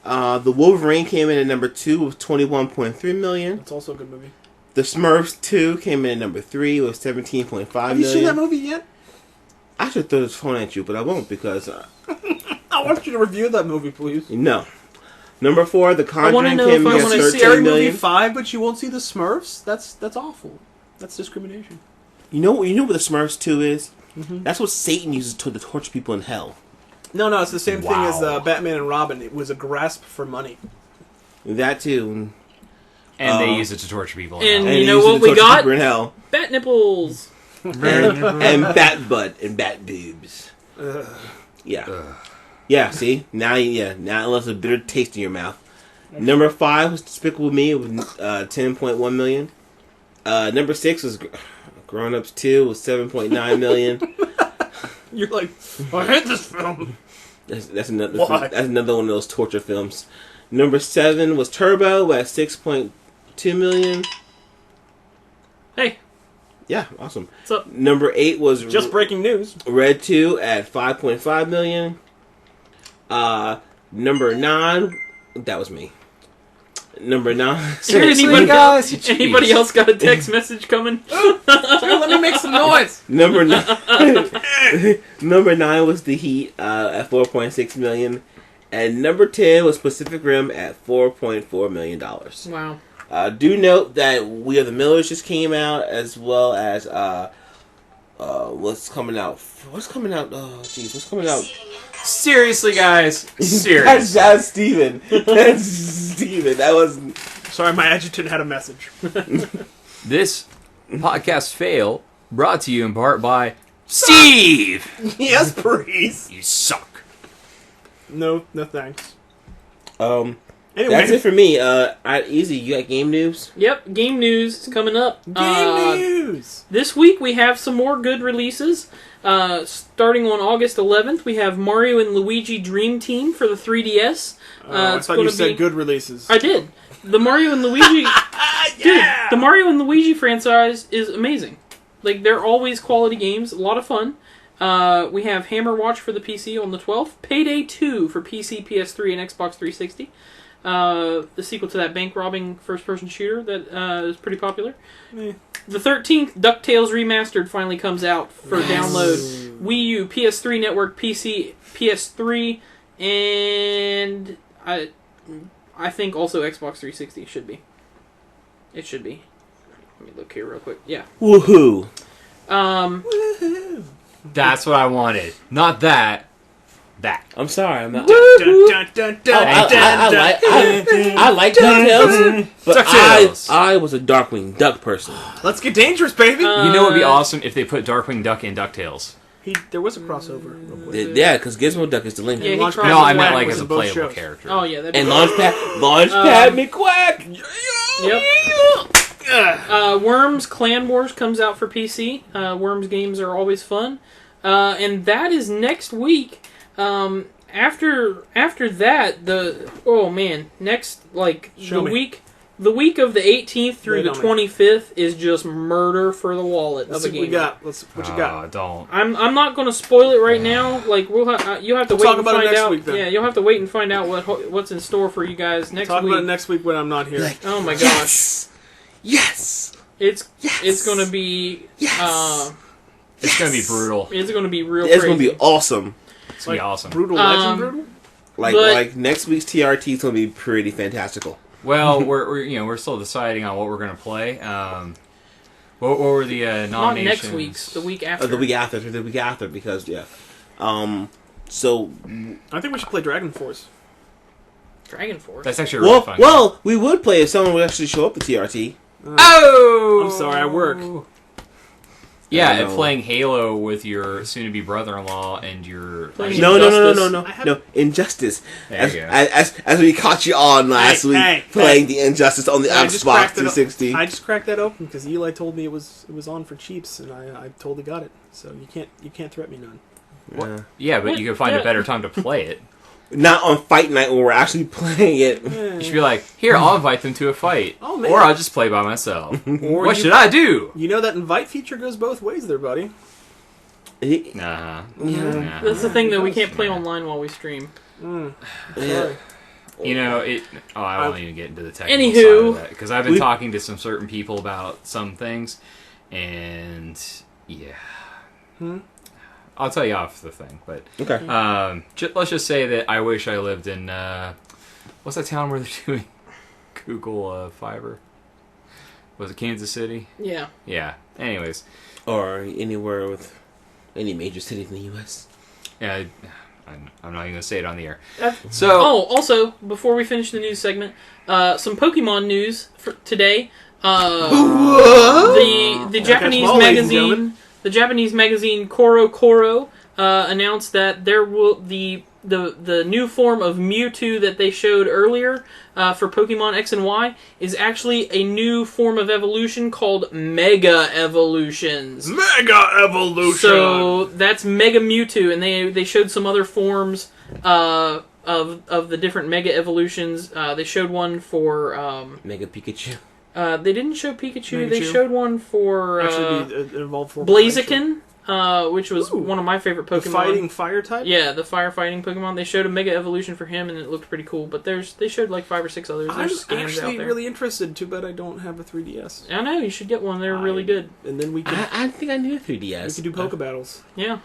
S4: The Wolverine came in at number 2 with 21.3 million.
S2: It's also a good movie.
S4: The Smurfs 2 came in at number 3 with 17.5
S2: Have you seen that
S4: million.
S2: movie yet?
S4: I should throw this phone at you, but I won't because
S2: I want you to review that movie, please.
S4: no. Number 4, The
S3: wanna
S4: Conjuring
S3: know
S4: came
S3: if
S4: in
S3: I
S4: at
S3: wanna see
S4: 13 million.
S2: 5, but you won't see the Smurfs? That's awful. That's discrimination.
S4: You know what the Smurfs 2 is?
S2: Mm-hmm.
S4: That's what Satan uses to torture people in hell.
S2: No, it's the same thing as
S1: Wow.
S2: Batman and Robin. It was a grasp for money.
S4: That too.
S1: and they use it to torture people.
S3: And-
S1: now.
S3: you
S4: they
S3: know
S4: use it
S3: what
S4: to
S3: we
S4: torture
S3: got?
S4: people in hell.
S3: Bat nipples.
S4: and bat butt and bat boobs.
S2: Ugh.
S4: Yeah. Yeah, see? Now it left a bitter taste in your mouth. Number 5 was Despicable Me with 10.1 million. Number 6 was Grown Ups 2 with 7.9 million.
S2: You're like, I hate this film.
S4: That's another
S2: Why?
S4: that's another one of those torture films. Number 7 was Turbo at 6.2 million.
S3: Hey,
S4: Yeah, awesome.
S3: what's up?
S4: Number 8 was
S2: Just breaking news.
S4: Red 2 at 5.5 million. Number 9, that was me. Number 9.
S1: Seriously,
S3: anybody,
S1: guys, you
S3: anybody
S1: cheese.
S3: else got a text message coming?
S2: Let me make some noise.
S4: Number 9. Number 9 was The Heat at 4.6 million. And number 10 was Pacific Rim at $4.4 million.
S3: Wow.
S4: Do note that We Are the Millers just came out, as well as what's coming out. What's coming out? Oh, jeez, what's coming out?
S1: Seriously, guys. Serious.
S4: That's Steven. That's Steven. That was.
S2: Sorry, my adjutant had a message.
S1: This podcast fail brought to you in part by Steve.
S2: Yes, please.
S1: You suck.
S2: No thanks.
S4: Anyway.
S2: Anyway,
S4: That's it for me. Easy, you got game news?
S3: Yep, game news is coming up.
S2: Game news.
S3: This week we have some more good releases. Starting on August 11th, we have Mario and Luigi Dream Team for the 3DS.
S2: I
S3: it's
S2: thought you
S3: gonna
S2: said
S3: be-
S2: good releases.
S3: I did. The Mario and Luigi... Dude, the Mario and Luigi franchise is amazing. Like, they're always quality games, a lot of fun. We have Hammer Watch for the PC on the 12th. Payday 2 for PC, PS3, and Xbox 360. The sequel to that bank-robbing first-person shooter that is pretty popular. The 13th, DuckTales Remastered finally comes out for download. Wii U, PS3 Network, PC, PS3, and I think also Xbox 360 should be. It should be. Let me look here real quick. Yeah.
S4: Woohoo!
S1: That's what I wanted. Not that. That.
S4: I'm sorry, I'm not.
S2: I
S4: I like DuckTales, but
S1: DuckTales.
S4: I was a Darkwing Duck person.
S2: Let's get dangerous, baby.
S1: You know, it'd be awesome if they put Darkwing Duck in DuckTales.
S2: There was a crossover. Real quick.
S4: Yeah, because Gizmo Duck is delinquent.
S3: Yeah, he
S2: Launchpad
S3: tries
S1: No,
S3: to
S1: I meant
S3: whack
S1: like
S3: with
S1: as a
S2: in both
S1: playable
S2: shows.
S1: character.
S3: Oh yeah, that'd be
S4: And
S3: cool.
S4: Launchpad McQuack.
S3: Yep. Worms Clan Wars comes out for PC. Worms games are always fun, and that is next week. After that, next
S2: Show me.
S3: the week of the 18th through
S2: Wait
S3: the
S2: on me.
S3: 25th is just murder for the wallet
S2: Let's
S3: of a
S2: see what we
S3: game.
S2: got. What you got?
S1: Don't.
S3: I'm not going to spoil it right now. Like you'll have to
S2: We'll
S3: wait
S2: talk
S3: and
S2: about it
S3: find
S2: next
S3: out.
S2: week, then.
S3: Yeah, you'll have to wait and find out what's in store for you guys next
S2: Talk
S3: week.
S2: about it next week when I'm not here.
S3: Oh my gosh,
S4: Yes!
S3: it's going to be
S4: Yes!
S1: It's gonna be brutal.
S3: it's going to be real.
S4: It's
S3: crazy.
S4: going to be awesome.
S1: It's gonna be awesome.
S2: Brutal
S3: Um,
S2: Legend Brutal?
S3: But-
S4: Next week's TRT is going to be pretty fantastical.
S1: Well, we're still deciding on what we're gonna play. What were the
S3: Not
S1: nominations?
S3: next week's, the week after.
S4: The week after, because, yeah. So,
S2: I think we should play Dragon Force.
S3: Dragon Force.
S1: That's actually a really fun.
S4: well, we would play if someone would actually show up to TRT.
S1: Oh!
S2: I'm sorry, I work.
S1: Yeah,
S4: I
S1: and
S4: know.
S1: playing Halo with your soon-to-be brother-in-law and your...
S3: Playing
S4: No,
S3: Injustice.
S4: no, Injustice.
S1: There you go.
S4: As we caught you on last week, playing the Injustice on the
S2: I just
S4: Xbox
S2: cracked it
S4: 360.
S2: I just cracked that open because Eli told me it was on for cheaps, and I totally got it. So you can't threat me none.
S4: Yeah.
S1: Yeah, but you can find a better time to play it.
S4: Not on Fight Night when we're actually playing it.
S1: You should be like, here, I'll invite them to a fight.
S2: Oh, man.
S1: Or I'll just play by myself.
S2: Or
S1: What should I do?
S2: You know that invite feature goes both ways, there, buddy.
S1: Nah.
S4: Yeah.
S3: That's the thing, though. We can't play online while we stream.
S2: Sorry.
S1: You know, I won't even get into the technical
S3: Anywho.
S1: side of that. Because I've been
S4: We-
S1: talking to some certain people about some things. And, yeah. I'll tell you off the thing. But
S4: Okay.
S1: let's just say that I wish I lived in... what's that town where they're doing Google Fiber? Was it Kansas City?
S3: Yeah.
S1: Yeah. Anyways.
S4: Or anywhere with any major cities in the U.S.
S1: Yeah, I'm not even going to say it on the air.
S3: So. Oh, also, before we finish the news segment, some Pokemon news for today. The Japanese
S2: well, ladies and
S3: magazine,
S2: gentlemen.
S3: the Japanese magazine Koro announced that there will the new form of Mewtwo that they showed earlier for Pokemon X and Y is actually a new form of evolution called Mega Evolutions.
S2: Mega Evolution!
S3: So that's Mega Mewtwo, and they showed some other forms of the different Mega Evolutions. They showed one for
S4: Mega Pikachu.
S3: they didn't show Pikachu. They
S2: Pikachu.
S3: showed one for
S2: Actually, it evolved for
S3: Blaziken, which was
S2: Ooh.
S3: one of my favorite
S2: The
S3: Pokemon.
S2: fighting fire type?
S3: Yeah, the firefighting Pokemon. They showed a Mega Evolution for him, and it looked pretty cool. But they showed like 5 or 6 others.
S2: I'm
S3: There's scans out
S2: actually
S3: there.
S2: really interested. Too bad I don't have a 3DS.
S3: I know you should get one. They're really good.
S2: And then we could
S4: I think I need a 3DS.
S2: we could do Poke Battles.
S3: Yeah,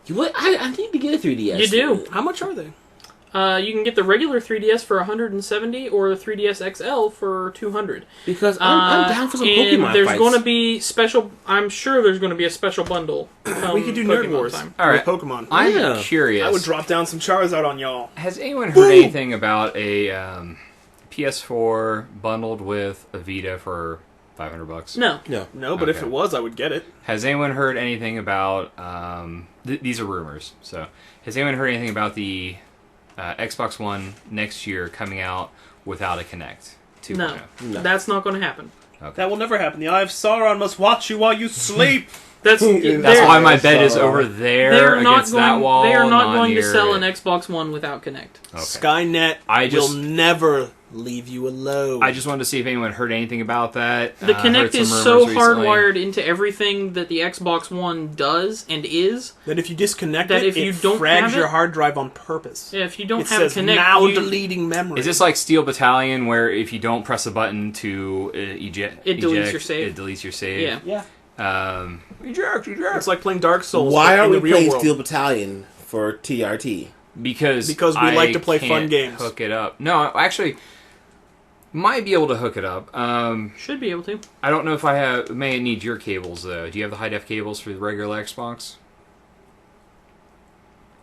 S4: What? I need to get a 3DS.
S3: you do.
S2: How much are they?
S3: You can get the regular 3DS for 170 or the 3DS XL for 200.
S4: Because I'm down for some
S3: and
S4: Pokemon
S3: there's
S4: fights.
S3: going to be special. I'm sure there's going to be a special bundle.
S2: We could do
S3: Pokemon
S2: Nerd Wars
S3: time.
S1: All right.
S2: with Pokemon.
S1: I'm
S4: Yeah.
S1: curious.
S2: I would drop down some Charizard on y'all.
S1: Has anyone heard anything about a PS4 bundled with a Vita for $500?
S3: No.
S2: No, but if
S1: Okay.
S2: it was, I would get it.
S1: Has anyone heard anything about... these are rumors. So, has anyone heard anything about the Xbox One next year coming out without a Kinect 2.0?
S3: No, that's not going to happen.
S2: That will never happen. The Eye of Sauron must watch you while you sleep.
S3: That's
S1: That's why my bed is over there
S3: they're not
S1: against that
S3: going.
S1: wall.
S3: They are not going to
S1: near
S3: sell
S1: it.
S3: an Xbox One without Kinect.
S1: Okay.
S2: Skynet will never leave you alone.
S1: I just wanted to see if anyone heard anything about that.
S3: The
S1: Heard
S3: Kinect
S1: some
S3: is so
S1: rumors recently.
S3: hardwired into everything that the Xbox One does and is.
S2: that if you disconnect
S3: That
S2: it,
S3: if you
S2: it
S3: don't
S2: frags
S3: have
S2: your
S3: it-
S2: hard drive on purpose.
S3: Yeah, if you don't
S2: It
S3: have a
S2: says
S3: Kinect,
S2: now
S3: you-
S2: deleting memory.
S1: Is this like Steel Battalion, where if you don't press a button to eject,
S3: It deletes your save.
S1: It deletes your save.
S3: Yeah.
S2: Yeah.
S1: Eject.
S2: It's like playing Dark Souls.
S4: Why
S2: but
S4: are
S2: in
S4: we
S2: the real
S4: playing
S2: world.
S4: Steel Battalion for TRT?
S1: Because
S2: we
S1: I
S2: like to play fun
S1: can't
S2: games.
S1: Hook it up. No, actually, Might be able to hook it up.
S3: Should be able to.
S1: I don't know if I have. May need your cables though. Do you have the high def cables for the regular Xbox?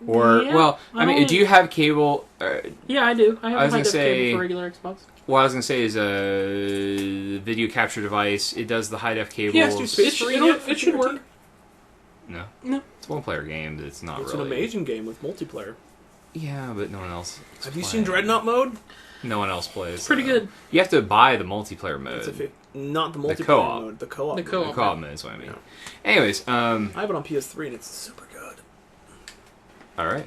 S1: Or
S3: Yeah,
S1: well, I mean,
S3: don't-
S1: do you have cable?
S3: Yeah, I do. I
S1: I
S3: have
S1: was
S3: a high
S1: gonna
S3: def
S1: say-
S3: cable for regular Xbox.
S1: What I was gonna say is a video capture device. It does the high def cables.
S2: He has to Space
S3: It should-
S2: Marine
S3: it'll-
S2: yet for
S3: it should
S2: TRT?
S3: work.
S1: No,
S3: No.
S1: it's a one player game. It's not
S2: It's
S1: really.
S2: an amazing game with multiplayer.
S1: Yeah, but no one else. is
S2: Have you
S1: playing.
S2: seen Dreadnought mode?
S1: No one else plays.
S3: Pretty good.
S1: You have to buy the multiplayer mode.
S2: Not the multiplayer
S1: co-op.
S2: mode. The co-op.
S3: The
S2: mode.
S3: co-op.
S1: The co-op mode is what I mean.
S2: Yeah.
S1: Anyways,
S2: I have it on PS3 and it's super good.
S1: all right.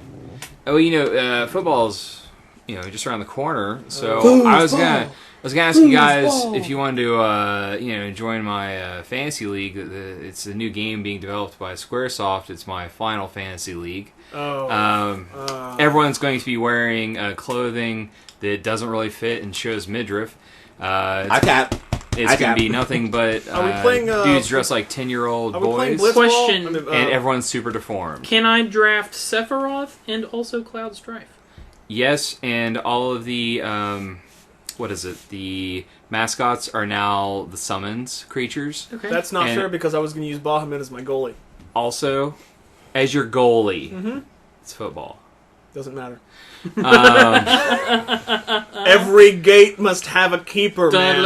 S1: Oh, football's just around the corner. So
S4: Foosball.
S1: I was gonna ask you guys
S4: Foosball.
S1: if you wanted to join my fantasy league. It's a new game being developed by SquareSoft. It's my Final Fantasy League.
S2: Oh.
S1: Everyone's going to be wearing clothing that doesn't really fit and shows midriff.
S4: I tap.
S1: It's going to be nothing but
S2: Are we playing,
S1: dudes dressed like 10-year-old
S2: Are we playing
S1: boys,
S2: Blitzball?
S3: Question.
S2: I mean,
S1: and everyone's super deformed.
S3: Can I draft Sephiroth and also Cloud Strife?
S1: Yes, and all of the the mascots are now the summons creatures.
S3: Okay.
S2: That's not
S1: and-
S2: fair because I was going to use Bahamut as my goalie.
S1: Also, as your goalie,
S2: Mm-hmm.
S1: it's football.
S2: Doesn't matter.
S1: Um,
S2: Every gate must have a keeper, man.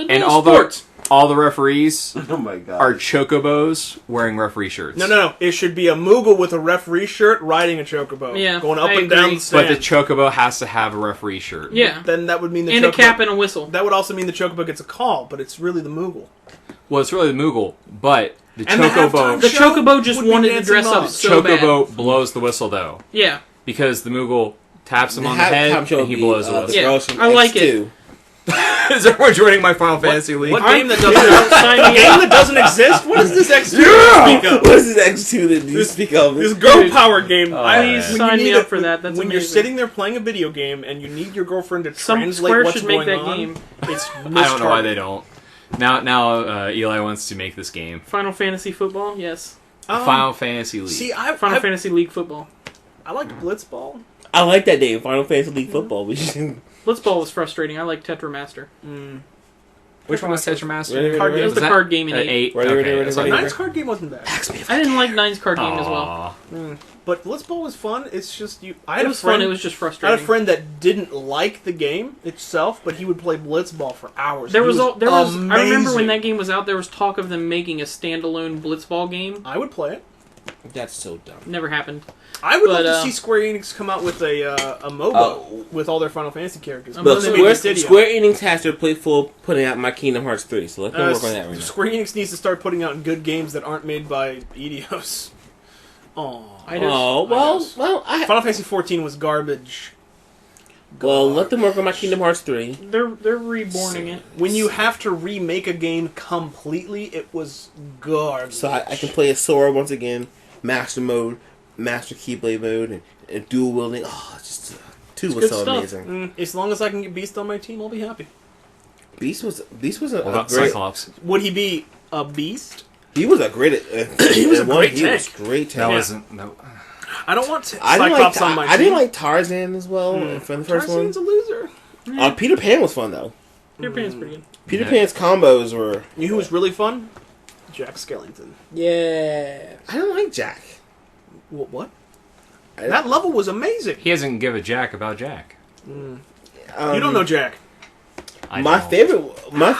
S1: and all the referees
S4: Oh my god.
S1: are chocobos wearing referee shirts.
S2: No. It should be a Moogle with a referee shirt riding a chocobo.
S3: Yeah,
S2: Going up
S3: I
S2: and down
S3: agree.
S2: the stand.
S1: But the chocobo has to have a referee shirt.
S3: Yeah.
S2: Then that would mean the
S3: And
S2: chocobo...
S3: a cap and a whistle.
S2: That would also mean the chocobo gets a call, but it's really the Moogle.
S1: Well, it's really the Moogle, but the
S2: And the halftime
S1: chocobo
S3: The
S2: show
S3: Chocobo just
S2: would be
S3: wanted to
S2: Dancing
S3: dress up
S2: Moms.
S3: so
S1: chocobo blows the whistle though,
S3: Yeah.
S1: because the Moogle taps him on the
S4: Halftime
S1: head
S4: show
S1: and he
S4: would be,
S1: blows the
S4: the
S1: whistle.
S3: Yeah,
S4: girls from
S3: I like
S4: X2.
S1: Is everyone joining my Final Fantasy League?
S2: What game that
S3: Sign
S2: doesn't
S3: me
S2: game
S3: up.
S2: that doesn't exist? What is this X2 speak of?
S4: What is this X2 that you speak of?
S2: This girl power game.
S1: Please
S2: when you
S3: sign me
S2: need
S3: up for that. That's
S2: when you're
S3: amazing.
S2: sitting there playing a video game and you need your girlfriend to
S3: Some
S2: translate
S3: Square
S2: what's
S3: should make
S2: going
S3: that
S2: on.
S3: game.
S2: It's
S1: I don't know why
S2: mistargeted.
S1: they don't. Now Eli wants to make this game.
S3: Final Fantasy Football? Yes.
S1: Final Fantasy League.
S2: See,
S3: Final Fantasy League Football.
S2: I liked Blitzball.
S4: I like that name, Final Fantasy League Football. We should...
S3: Blitzball was frustrating. I like Tetramaster.
S1: Which one was Tetramaster?
S4: Ready,
S2: Card game.
S3: It was the
S1: that-
S3: card game in 8.
S1: 8.
S4: Ready,
S1: Okay,
S4: ready, ready,
S1: that's what I
S4: ready.
S1: heard.
S2: Nine's card game wasn't bad.
S3: I didn't like Nine's card game as well.
S1: Aw.
S2: But Blitzball was fun. It's just you. I
S3: It
S2: had
S3: was
S2: a friend.
S3: fun. It was just
S2: I had
S3: frustrating.
S2: a friend that didn't like the game itself, but he would play Blitzball for hours.
S3: There
S2: He
S3: was. I remember when
S2: amazing.
S3: that game was out. There was talk of them making a standalone Blitzball game.
S2: I would play it.
S4: That's so dumb.
S3: Never happened.
S2: I would
S3: But,
S2: love to see Square Enix come out with a MOBA
S4: Oh.
S2: with all their Final Fantasy characters.
S3: I'm
S2: But
S4: Look,
S3: gonna
S2: then they
S4: Square,
S2: made Dissidia.
S4: Square Enix has their plate full putting out my Kingdom Hearts 3, so let them work on that right now.
S2: Square Enix needs to start putting out good games that aren't made by Eidos. Oh, Final Fantasy 14 was garbage.
S4: Let them work on my Kingdom Hearts 3.
S3: They're reborning it.
S2: When you have to remake a game completely, it was garbage.
S4: So I can play as Sora once again, Master Mode, Master Keyblade Mode, and dual wielding. Oh, it's just 2 was
S3: good
S4: so
S3: stuff.
S4: amazing.
S2: As long as I can get Beast on my team, I'll be happy.
S4: Beast was a
S1: What
S4: great.
S1: about Cyclops?
S2: Would he be a beast?
S4: He was a great.
S2: He was a great
S4: He was
S2: tank.
S4: great
S1: That
S4: tank.
S1: wasn't. No.
S2: I don't want
S4: I didn't like.
S2: Cyclops on my team.
S4: I didn't like Tarzan as well from the first
S2: Tarzan's
S4: one.
S2: a loser.
S4: Peter Pan was fun though.
S3: Your Pan's pretty good.
S4: Peter
S1: Yeah.
S4: Pan's combos were.
S2: You know who was really fun? Jack Skellington.
S4: Yeah, I don't like Jack.
S2: What? That level was amazing.
S1: He doesn't give a jack about Jack.
S2: You don't know Jack.
S1: I don't.
S4: favorite one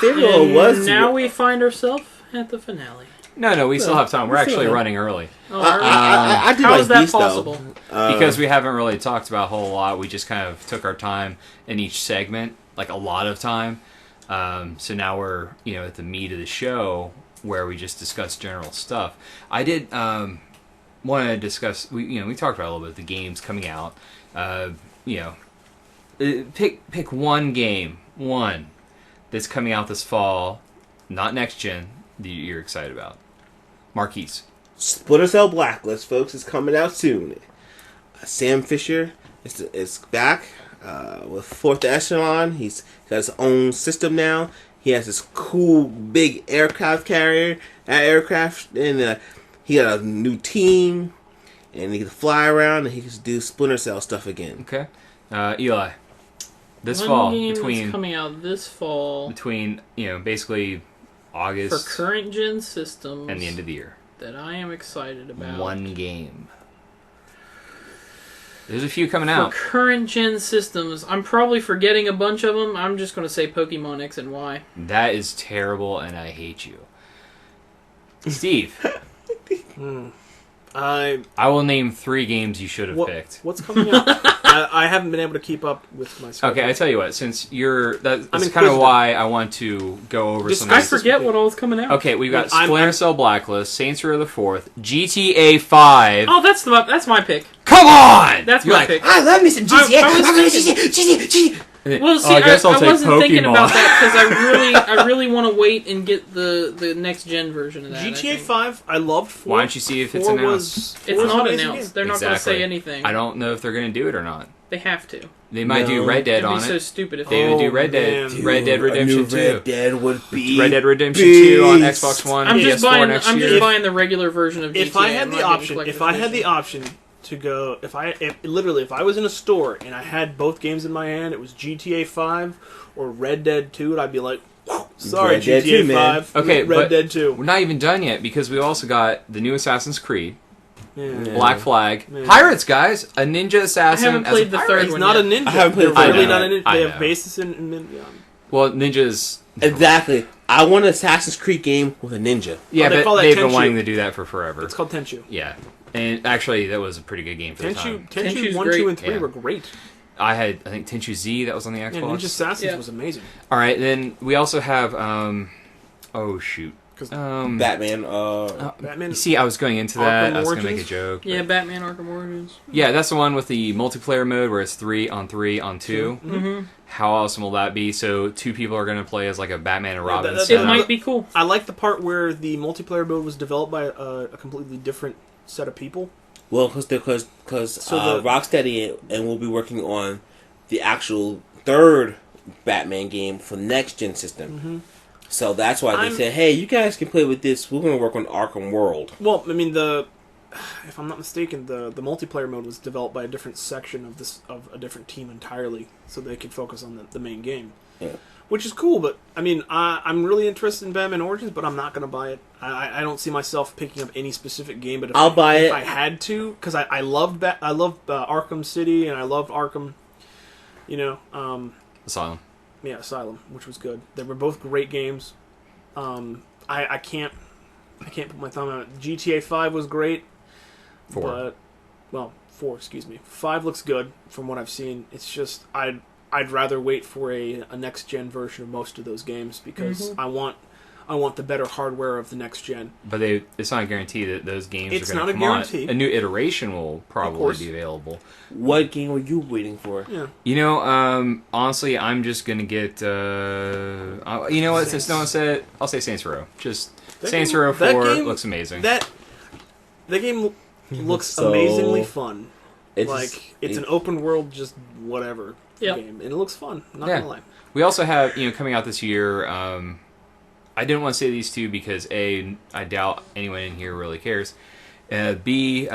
S3: And
S4: was
S3: now we find ourselves at the finale.
S1: No, we still have time. We're
S4: we still
S1: actually
S4: have-
S1: running early.
S3: Oh,
S4: I did
S3: how
S4: like
S3: is that
S4: Beast, though.
S3: possible?
S1: Because we haven't really talked about a whole lot. We just kind of took our time in each segment, like a lot of time. So now we're at the meat of the show where we just discuss general stuff. I did want to discuss. We talked about a little bit the games coming out. Pick one game, one that's coming out this fall, not next gen, that you're excited about. Marquise.
S4: Splinter Cell Blacklist, folks, is coming out soon. Sam Fisher is back with Fourth Echelon. He's got his own system now. He has this cool big aircraft carrier, and he got a new team, and he can fly around, and he can do Splinter Cell stuff again.
S1: Okay. Eli. this
S3: One
S1: fall
S3: game
S1: between
S3: that's coming out this fall
S1: basically August
S3: for current gen systems
S1: and the end of the year.
S3: that I am excited about.
S1: One game. There's a few coming
S3: For
S1: out.
S3: current gen systems, I'm probably forgetting a bunch of them. I'm just going to say Pokemon X and Y.
S1: That is terrible, and I hate you, Steve. I will name 3 games you should have picked.
S2: What's coming out? I haven't been able to keep up with my schedule.
S1: Okay, I tell you what. Since that's kind of
S2: inquisitive.
S1: why I want to go over some of
S3: I
S1: these.
S3: forget what all's coming out.
S1: Okay, we've got
S2: I'm-
S1: Splinter Cell Blacklist, Saints Row the 4th, GTA 5.
S3: Oh, that's my pick.
S1: Come on!
S3: That's
S1: You're
S3: my
S1: like,
S3: pick.
S5: I love me some GTA.
S3: I was
S5: I'm gonna
S3: thinking-
S5: GTA.
S3: Well, see,
S1: Oh, I guess I'll
S3: I
S1: take
S3: wasn't thinking
S1: Pokemon.
S3: about that because I really want to wait and get the next gen version of that.
S2: GTA
S3: I think.
S2: 5, I loved 4.
S1: Why don't you see if it's
S2: 4
S1: announced?
S3: It's
S2: was
S3: not
S2: an amazing
S3: announced.
S2: game.
S3: They're not going to
S1: Exactly.
S3: say anything.
S1: I don't know if they're going to do it or not.
S3: They have to.
S1: They might do Red Dead
S3: It'd be
S1: on
S3: so
S1: it.
S3: stupid if
S1: They
S3: they
S1: would do
S2: Oh,
S1: Red Dead.
S2: man.
S1: Red Dead Redemption 2.
S4: Red Dead would be
S1: Red Dead Redemption 2 on
S4: beast.
S1: Xbox One,
S3: I'm just
S1: PS4
S3: buying.
S1: next
S3: I'm
S1: year.
S3: just buying the regular version of GTA.
S2: If I had
S3: I'm
S2: the
S3: not getting
S2: option,
S3: collector's
S2: if I had the
S3: edition.
S2: option to go, if I was in a store and I had both games in my hand, it was GTA 5 or Red Dead 2, and I'd be like, sorry,
S4: Red Dead
S2: GTA
S4: 2, man.
S2: 5,
S1: Okay,
S2: Red
S1: but
S2: Dead 2.
S1: we're not even done yet because we also got the new Assassin's Creed,
S2: Yeah.
S1: Black Flag,
S2: Yeah.
S1: Pirates, guys, a ninja assassin.
S3: I haven't
S1: as
S3: played
S1: a
S3: the
S1: pirate.
S3: third
S2: He's
S3: one
S2: not
S3: yet.
S2: a ninja.
S4: I haven't played
S2: They're
S4: the
S2: really
S1: third
S2: not
S1: one.
S2: a ninja.
S1: I
S2: They
S1: know.
S2: have basis in
S1: Well, ninjas.
S4: Exactly. I want an Assassin's Creed game with a ninja.
S1: Yeah,
S2: they call
S1: but
S2: that
S1: they've been
S2: Tenchu.
S1: wanting to do that for forever.
S2: It's called Tenchu.
S1: Yeah, and actually, that was a pretty good game for the time.
S2: Tenchu
S3: Tenchu's
S2: 1,
S3: great.
S2: 2, and 3
S1: Yeah.
S2: were great.
S1: I think Tenchu Z that was on the Xbox.
S2: Yeah, Ninja Assassins
S3: Yeah.
S2: was amazing.
S1: All right, then we also have oh shoot,
S2: 'Cause
S4: Batman.
S2: Batman.
S1: You see, I was going into that.
S2: Arkham
S1: I was going to make a
S2: Origins?
S1: joke.
S3: Yeah,
S1: but-
S3: Batman Arkham Origins.
S1: yeah, that's the one with the multiplayer mode where it's 3 on 3 on 2.
S3: Mm-hmm.
S1: How awesome will that be? So 2 people are going to play as like a Batman and
S2: Yeah,
S1: Robin.
S2: that-
S3: It
S1: setup.
S3: might be cool.
S2: I like the part where the multiplayer mode was developed by a completely different set of people.
S4: Well, because
S2: So the-
S4: Rocksteady and we'll be working on the actual third Batman game for the next gen system.
S2: Mm-hmm.
S4: So that's why they
S2: I'm-
S4: said, "Hey, you guys can play with this. We're going to work on Arkham World."
S2: Well, I mean, if I'm not mistaken, the multiplayer mode was developed by a different section of a different team entirely, so they could focus on the main game.
S4: Yeah.
S2: Which is cool, but I mean, I'm really interested in Batman Origins, but I'm not going to buy it. I don't see myself picking up any specific game, but if
S4: I'll buy
S2: if
S4: it.
S2: I had to, because I loved Arkham City and I loved Arkham,
S1: Asylum.
S2: yeah, Asylum, which was good. They were both great games. I can't put my thumb on it. GTA 5 was great.
S1: 4.
S2: But 4, excuse me. 5 looks good from what I've seen. It's just I'd rather wait for a next gen version of most of those games because I want the better hardware of the next gen.
S1: But it's not a guarantee that those games
S2: It's
S1: are going
S2: not
S1: to
S2: a
S1: come
S2: guarantee.
S1: on. A new iteration will probably
S2: course.
S1: be available.
S4: What game are you waiting for?
S2: Yeah.
S1: You know, honestly, I'm just going to get... you know what? Since no one said it, I'll say Saints Row. Just
S2: That
S1: Saints
S2: game-
S1: Row
S2: that
S1: 4
S2: game-
S1: looks amazing.
S2: That game looks
S4: So-
S2: amazingly fun.
S4: It's
S2: It's an open world, just whatever
S3: Yep.
S2: game, and it looks fun. I'm not
S1: Yeah.
S2: gonna lie.
S1: We also have, coming out this year, I didn't want to say these two because A, I doubt anyone in here really cares. B,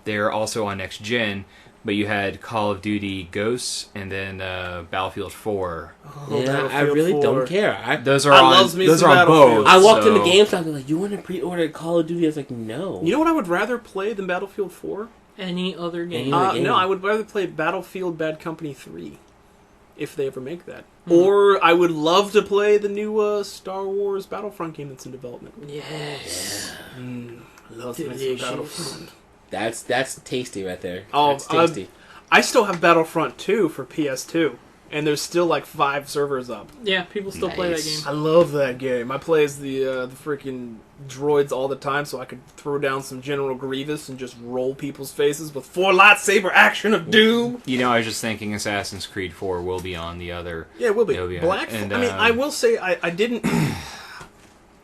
S1: they're also on next gen, but you had Call of Duty Ghosts and then Battlefield 4.
S2: Oh,
S4: Yeah, I
S2: Battlefield
S4: really
S2: 4.
S4: don't care.
S1: Those are
S2: I
S1: on.
S2: loves me
S1: Those
S2: some
S1: are on
S2: Battlefield.
S1: both.
S4: I walked
S1: so-
S4: into GameStop and like, "You want to pre-order Call of Duty?" I was like, "No."
S2: You know what I would rather play than Battlefield 4?
S3: Any other game.
S4: Any- game.
S2: No, I would rather play Battlefield Bad Company 3, if they ever make that.
S3: Hmm.
S2: Or I would love to play the new Star Wars Battlefront game that's in development.
S3: Yes.
S2: Love me some
S3: Delicious.
S2: Battlefront.
S4: That's tasty right there.
S2: Oh,
S4: That's tasty.
S2: I still have Battlefront 2 for PS2, and there's still like 5 servers up.
S3: Yeah, people still play that game.
S1: Nice.
S2: I love that game. I play as the freaking droids all the time, so I could throw down some General Grievous and just roll people's faces with 4 lightsaber action of doom.
S1: I was just thinking Assassin's Creed 4 will be on the other.
S2: Yeah, it will be.
S1: It'll be
S2: Black.
S1: and,
S2: I mean, I will say I didn't.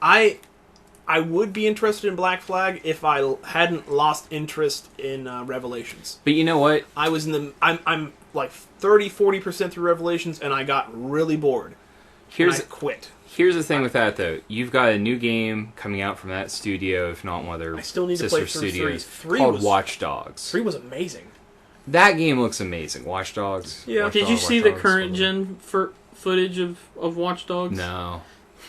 S2: I would be interested in Black Flag if I hadn't lost interest in Revelations.
S1: But you know what?
S2: I was in the. I'm like 30-40% through Revelations, and I got really bored.
S1: Here's
S2: and I quit.
S1: Here's the thing with that, though. You've got a new game coming out from that studio, if not one of their
S2: I still need to
S1: sister
S2: play through
S1: studios,
S2: 3. 3
S1: called
S2: was-
S1: Watch Dogs.
S2: 3 was amazing.
S1: that game looks amazing. Watch Dogs.
S2: Yeah.
S1: Watch
S3: Did you
S1: Dogs,
S3: see
S1: Watch
S3: the
S1: Dogs,
S3: current
S1: Watch
S3: gen footage of Watch Dogs?
S1: No.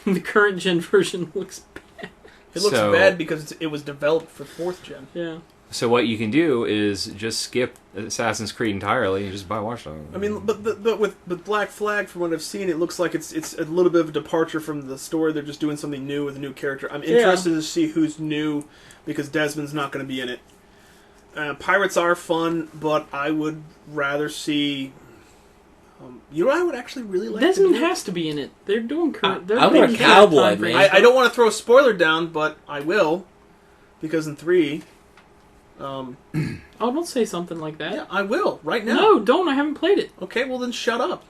S3: The current gen version looks bad.
S2: It looks
S1: So-
S2: bad because it was developed for 4th gen.
S3: Yeah.
S1: So what you can do is just skip Assassin's Creed entirely and just buy Watch Dogs.
S2: I mean, but with Black Flag, from what I've seen, it looks like it's a little bit of a departure from the story. They're just doing something new with a new character. I'm interested to see who's new because Desmond's not going to be in it. Pirates are fun, but I would rather see. You know what I would actually really like
S3: Desmond
S2: to do?
S3: has to be in it. They're doing current. They're
S4: I want
S3: making
S4: a cowboy,
S3: time
S4: man.
S3: frames.
S2: I don't want to throw a spoiler down, but I will, because in 3,
S3: Oh, don't say something like that.
S2: yeah, I will right now.
S3: No, don't. I haven't played it.
S2: Okay, well then shut up.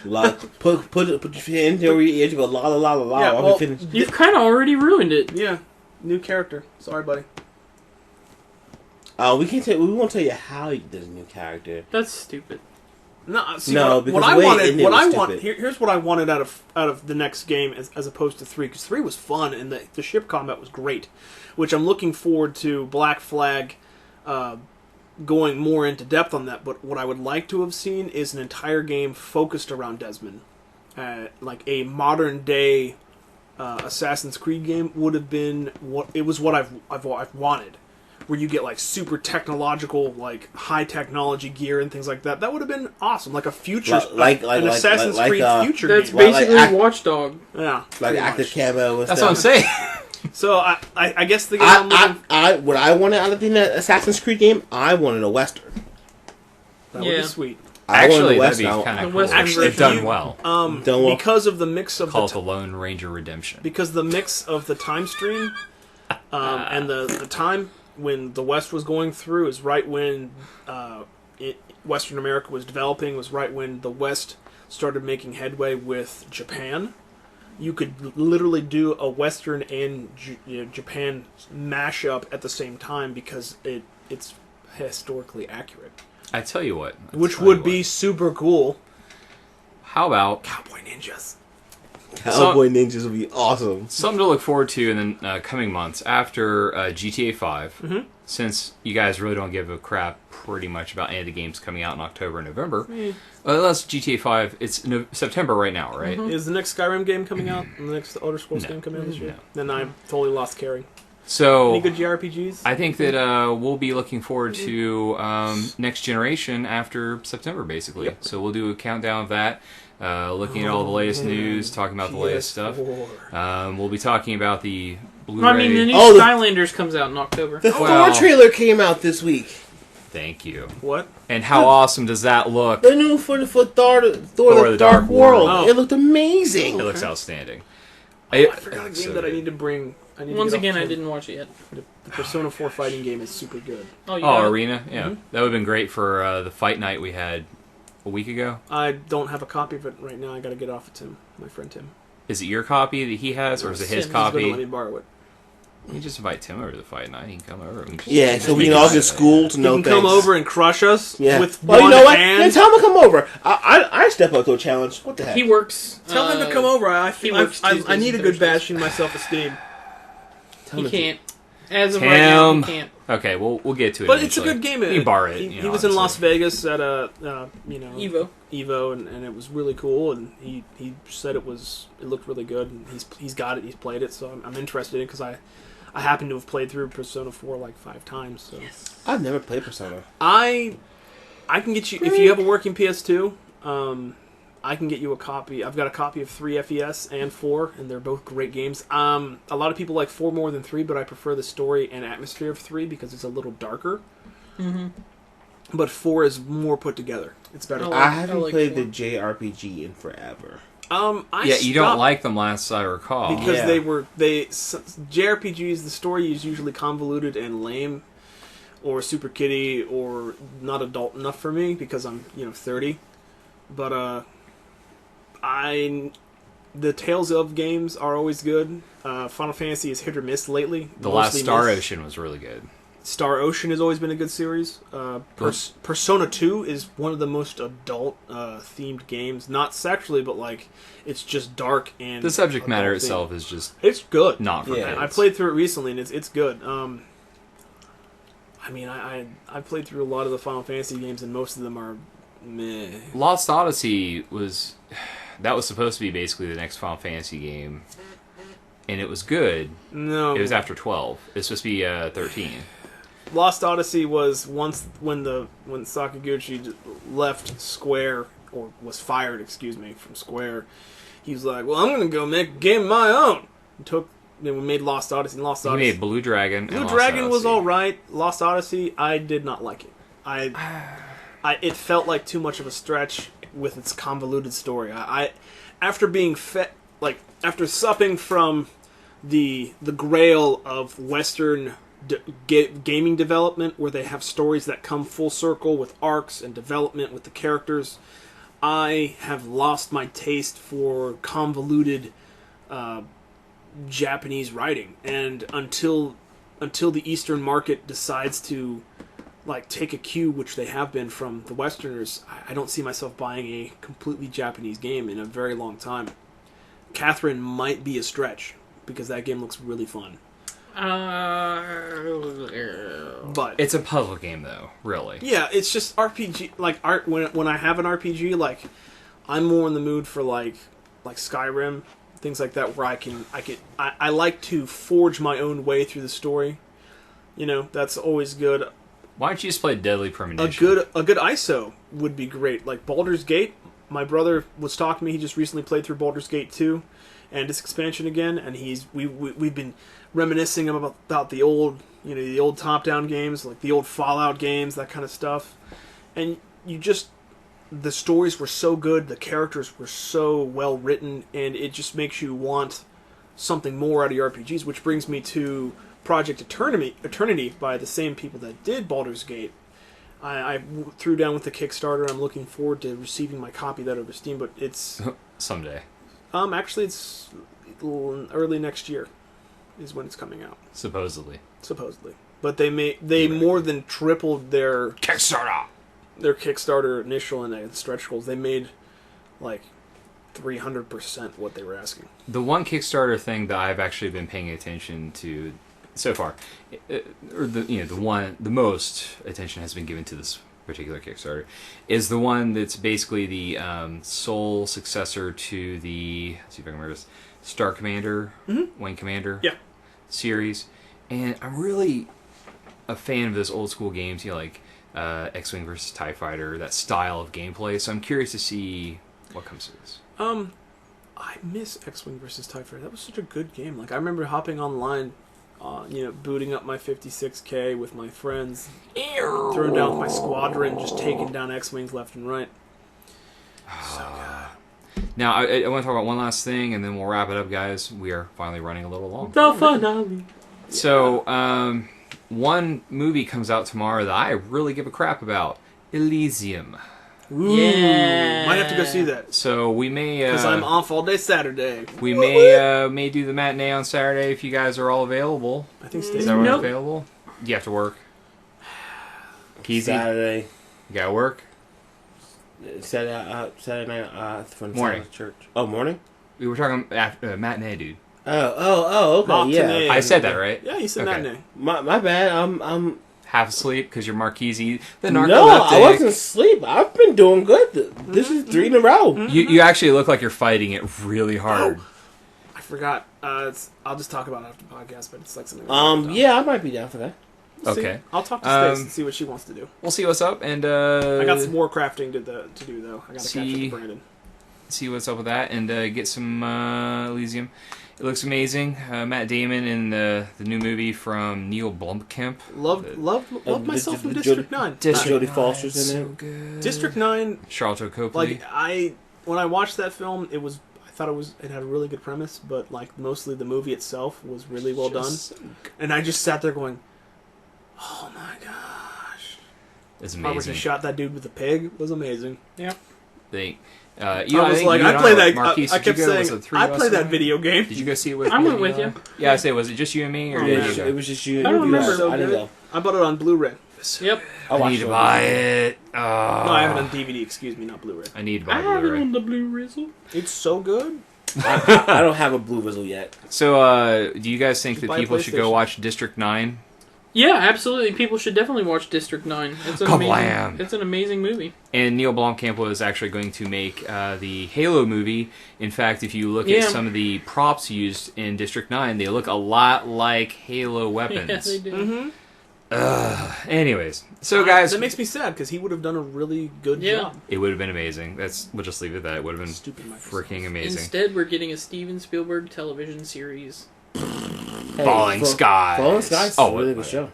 S4: Put your hand over your ear to go la la la la la.
S2: Yeah,
S4: while
S2: well,
S4: we finish.
S3: You've kind of already ruined it.
S2: Yeah, new character. Sorry, buddy.
S4: We can't tell. We won't tell you how there's a new character.
S3: That's stupid.
S2: No, see,
S4: No,
S2: what
S4: because
S2: I
S4: the way it
S2: wanted,
S4: ended
S2: what
S4: was
S2: I want.
S4: stupid.
S2: Here's what I wanted out of the next game as opposed to 3, because 3 was fun and the ship combat was great, which I'm looking forward to Black Flag going more into depth on that. But what I would like to have seen is an entire game focused around Desmond, like a modern day Assassin's Creed game would have been what I've wanted. Where you get like super technological, like high technology gear and things like that. That would have been awesome, like a future, an Assassin's Creed future
S3: That's
S2: game.
S3: basically
S4: like
S3: Watchdog.
S2: Yeah,
S4: Like
S2: pretty
S4: active
S2: much.
S4: camo and
S1: That's
S4: stuff.
S1: what I'm saying.
S2: So I guess the game I'm looking,
S4: What I wanted out of the Assassin's Creed game, I wanted a western.
S2: that would
S3: Yeah.
S2: be sweet.
S4: I
S1: Actually,
S4: wanted
S1: that'd
S4: a
S1: be
S4: western.
S1: kind
S3: The
S1: of cool.
S3: Western
S2: Actually,
S1: They've done
S2: you-
S1: well.
S4: Done well.
S2: Because of the mix of
S1: Call it
S2: the
S1: the Lone Ranger Redemption.
S2: because the mix of the time stream and the time when the West was going through is right when Western America was developing, was right when the West started making headway with Japan. You could literally do a Western and Japan mashup at the same time because it's historically accurate,
S1: I tell you what.
S2: which would be super cool.
S1: How about
S2: Cowboy ninjas.
S4: Cowboy Ninjas would be awesome.
S1: something to look forward to in the coming months after GTA 5?
S2: Mm-hmm.
S1: Since you guys really don't give a crap pretty much about any of the games coming out in October and November. That's GTA 5. It's September right now, right?
S2: Is the next Skyrim game coming out? And the next Elder Scrolls game coming out this year?
S1: No.
S2: Then I'm totally lost caring.
S1: So
S2: Any good JRPGs?
S1: I think that we'll be looking forward to Next Generation after September, basically.
S2: Yep.
S1: So we'll do a countdown of that, looking at all the latest news, talking about the latest stuff.
S2: PS4.
S1: We'll be talking about the Blu-ray.
S3: I mean, the new
S4: Oh, the-
S3: Skylanders comes out in October.
S4: The
S1: Well-
S4: Thor trailer came out this week.
S1: Thank you.
S2: What?
S1: And how awesome does that look?
S4: The new for Thor the Dark
S1: World.
S4: World.
S2: Oh.
S4: It looked amazing.
S1: It looks outstanding.
S2: I forgot a game
S1: so
S2: that I
S1: good.
S2: need to bring. I need to
S3: Once
S2: get
S3: again,
S2: off
S3: I
S2: the-
S3: didn't watch it yet.
S2: The Persona 4 fighting game is super good.
S3: Oh, you
S1: Oh,
S3: got it?
S1: Arena? Yeah.
S2: Mm-hmm.
S1: That would have been great for the fight night we had a week ago.
S2: I don't have a copy of it right now. I got to get off of Tim, my friend Tim.
S1: Is it your copy that he has, or is it his
S3: He's
S2: He's going to let
S1: copy?
S2: me borrow it.
S1: You just invite Tim over to the fight night. He can come over. We can
S4: Yeah,
S1: just
S4: so we
S1: make
S4: can
S1: it
S4: all
S1: happen.
S4: get schooled.
S2: You
S4: No
S2: can
S4: thanks.
S2: come over and crush us
S4: Yeah.
S2: with
S4: Well,
S2: one
S4: you know what?
S2: hand.
S4: Then tell him to come over. I step up to a challenge. What the heck?
S3: He works.
S2: Tell him to come over. I feel
S3: works
S2: I
S3: Tuesdays
S2: need a
S3: and
S2: good
S3: Thursdays.
S2: bashing my self-esteem.
S4: Tell
S3: He
S4: him to-
S3: can't. As of right now, he
S1: Tim.
S3: can't.
S1: Okay, we'll get to it.
S2: But it's a
S1: eventually.
S2: good game.
S1: You can borrow it.
S2: He,
S1: you
S2: he
S1: know,
S2: was in Las
S1: obviously.
S2: Vegas at a
S3: Evo.
S2: Evo, and it was really cool. And he said it looked really good. And he's got it. He's played it. So I'm interested in it because I happen to have played through Persona 4 like 5 times. So
S4: I've never played Persona.
S2: I can get you if you have a working PS2. I can get you a copy. I've got a copy of 3 FES and 4, and they're both great games. A lot of people like 4 more than 3, but I prefer the story and atmosphere of 3 because it's a little darker.
S3: Mm-hmm.
S2: But 4 is more put together. It's better.
S3: Oh.
S4: I haven't
S3: I like
S4: played
S3: four.
S4: the JRPG in forever.
S1: Yeah, you don't like them last I recall.
S2: because
S4: Yeah.
S2: JRPGs. The story is usually convoluted and lame, or super kiddie, or not adult enough for me because I'm 30. But the Tales of games are always good. Final Fantasy is hit or miss lately.
S1: the last
S2: Mostly
S1: Star
S2: miss.
S1: Ocean was really good.
S2: Star Ocean has always been a good series. Persona 2 is one of the most adult themed games. Not sexually, but like it's just dark and
S1: The subject matter
S2: adult themed.
S1: itself is just
S2: It's good.
S1: not for
S4: Yeah.
S1: kids.
S2: I played through it recently, and it's good. I mean, I played through a lot of the Final Fantasy games, and most of them are meh.
S1: Lost Odyssey was supposed to be basically the next Final Fantasy game, and it was good.
S2: No,
S1: It was after 12. It's supposed to be 13.
S2: Lost Odyssey was once when Sakaguchi left Square, or was fired, excuse me, from Square. He was like, "Well, I'm gonna go make a game of my own." We made Lost Odyssey. And Lost
S1: He
S2: Odyssey.
S1: made Blue Dragon.
S2: Blue
S1: and
S2: Dragon
S1: Lost
S2: was
S1: Odyssey.
S2: all right. Lost Odyssey, I did not like it. It felt like too much of a stretch with its convoluted story. After being after supping from the grail of Western gaming development, where they have stories that come full circle with arcs and development with the characters, I have lost my taste for convoluted Japanese writing, and until the Eastern market decides to take a cue, which they have been from the Westerners, I don't see myself buying a completely Japanese game in a very long time. Catherine might be a stretch because that game looks really fun, but
S1: It's a puzzle game, though. Really.
S2: yeah, it's just RPG. When I have an RPG, I'm more in the mood for like Skyrim, things like that, where I like to forge my own way through the story. That's always good.
S1: Why don't you just play Deadly Premonition?
S2: A good ISO would be great. Like Baldur's Gate. My brother was talking to me. He just recently played through Baldur's Gate 2 and its expansion again, and we've been reminiscing about the old top-down games, like the old Fallout games, that kind of stuff. And the stories were so good, the characters were so well written, and it just makes you want something more out of your RPGs, which brings me to Project Eternity by the same people that did Baldur's Gate. I threw down with the Kickstarter. I'm looking forward to receiving my copy of that over Steam, but it's
S1: Someday.
S2: actually it's early next year is when it's coming out, supposedly. But they more than tripled their Kickstarter initial and stretch goals. They made 300% what they were asking.
S1: The one Kickstarter thing that I've actually been paying attention to so far, or the most attention has been given to this particular Kickstarter, is the one that's basically the sole successor to the, let's see if I can remember this, Star Commander, Wing Commander series. And I'm really a fan of those old school games, like X-Wing versus TIE Fighter, that style of gameplay. So I'm curious to see what comes of this.
S2: I miss X-Wing versus TIE Fighter. That was such a good game. I remember hopping online, booting up my 56K with my friends, throwing down with my squadron, just taking down X-Wings left and right. So good.
S1: Now, I want to talk about one last thing, and then we'll wrap it up, guys. We are finally running a little long.
S3: The finale.
S1: So, one movie comes out tomorrow that I really give a crap about. Elysium.
S2: Ooh,
S3: Yeah.
S2: might have to go see that.
S1: So we may...
S2: Because I'm off all day Saturday.
S1: We may do the matinee on Saturday if you guys are all available.
S2: I think
S1: Is
S2: Stacey.
S1: everyone
S3: Nope.
S1: available? You have to work. Keezy,
S4: Saturday
S1: you gotta work?
S4: Saturday night from
S1: Morning.
S4: church. Oh, morning.
S1: We were talking after, matinee, dude.
S4: Oh, okay,
S2: Matinee.
S1: I said that, right?
S2: Yeah, you said
S1: Okay.
S2: matinee.
S4: My bad. I'm
S1: Half asleep because you're Marquise, the
S4: no,
S1: narcoleptic.
S4: I wasn't asleep. I've been doing good. This is 3 in a row.
S1: You actually look like you're fighting it really hard.
S2: I forgot. I'll just talk about it after the podcast, but it's something.
S4: Yeah, I might be down for that.
S2: We'll see.
S1: Okay.
S2: I'll talk to Stace and see what she wants to do.
S1: We'll see what's up, and
S2: I got some more crafting to do though. I got to catch up
S1: See-
S2: to Brandon.
S1: see what's up with that, and get some Elysium. It looks amazing. Matt Damon in the new movie from Neil Blomkamp.
S2: Loved myself
S4: the
S2: in District 9.
S4: Jodie Foster's in
S1: so
S4: it.
S1: good.
S2: District 9,
S1: Charlton Copley.
S2: when I watched that film, I thought it had a really good premise, but mostly the movie itself was really well done. And I just sat there going, "Oh my gosh!"
S1: It's
S2: How much he
S1: amazing.
S2: shot that dude with the pig was amazing.
S1: They,
S2: I was like, I play that. I kept saying, I play that video game.
S1: Did you go see it with
S3: I
S1: me?
S3: went with you.
S1: Yeah, I say, was it just you and me, or
S2: Oh,
S1: did
S2: man.
S1: you go?
S4: It was just you.
S3: I don't remember.
S2: So
S4: I didn't
S2: good.
S4: go.
S2: I bought it on Blu-ray.
S3: Yep.
S1: I need to buy it.
S2: No, I have it on DVD. Excuse me, not Blu-ray.
S1: I need to
S3: I
S1: buy
S3: have it
S1: Blu-ray.
S3: on the blue rizzle.
S2: It's so good.
S4: I don't have a blue whistle yet.
S1: So, do you guys think
S2: Just
S1: that
S2: buy a
S1: people should go
S2: PlayStation.
S1: watch District 9?
S3: Yeah, absolutely. People should definitely watch District 9.
S1: Kablam!
S3: It's an amazing movie.
S1: And Neil Blomkamp was actually going to make the Halo movie. In fact, if you look at some of the props used in District 9, they look a lot like Halo weapons.
S3: Yeah, they do.
S1: Anyways, so guys,
S2: that makes me sad because he would have done a really good job.
S1: it would have been amazing. We'll just leave it at that. It would have been
S2: Stupid Microsoft.
S1: freaking amazing.
S3: Instead, we're getting a Steven Spielberg television series.
S1: Falling Skies.
S6: Falling Skies is a really good show.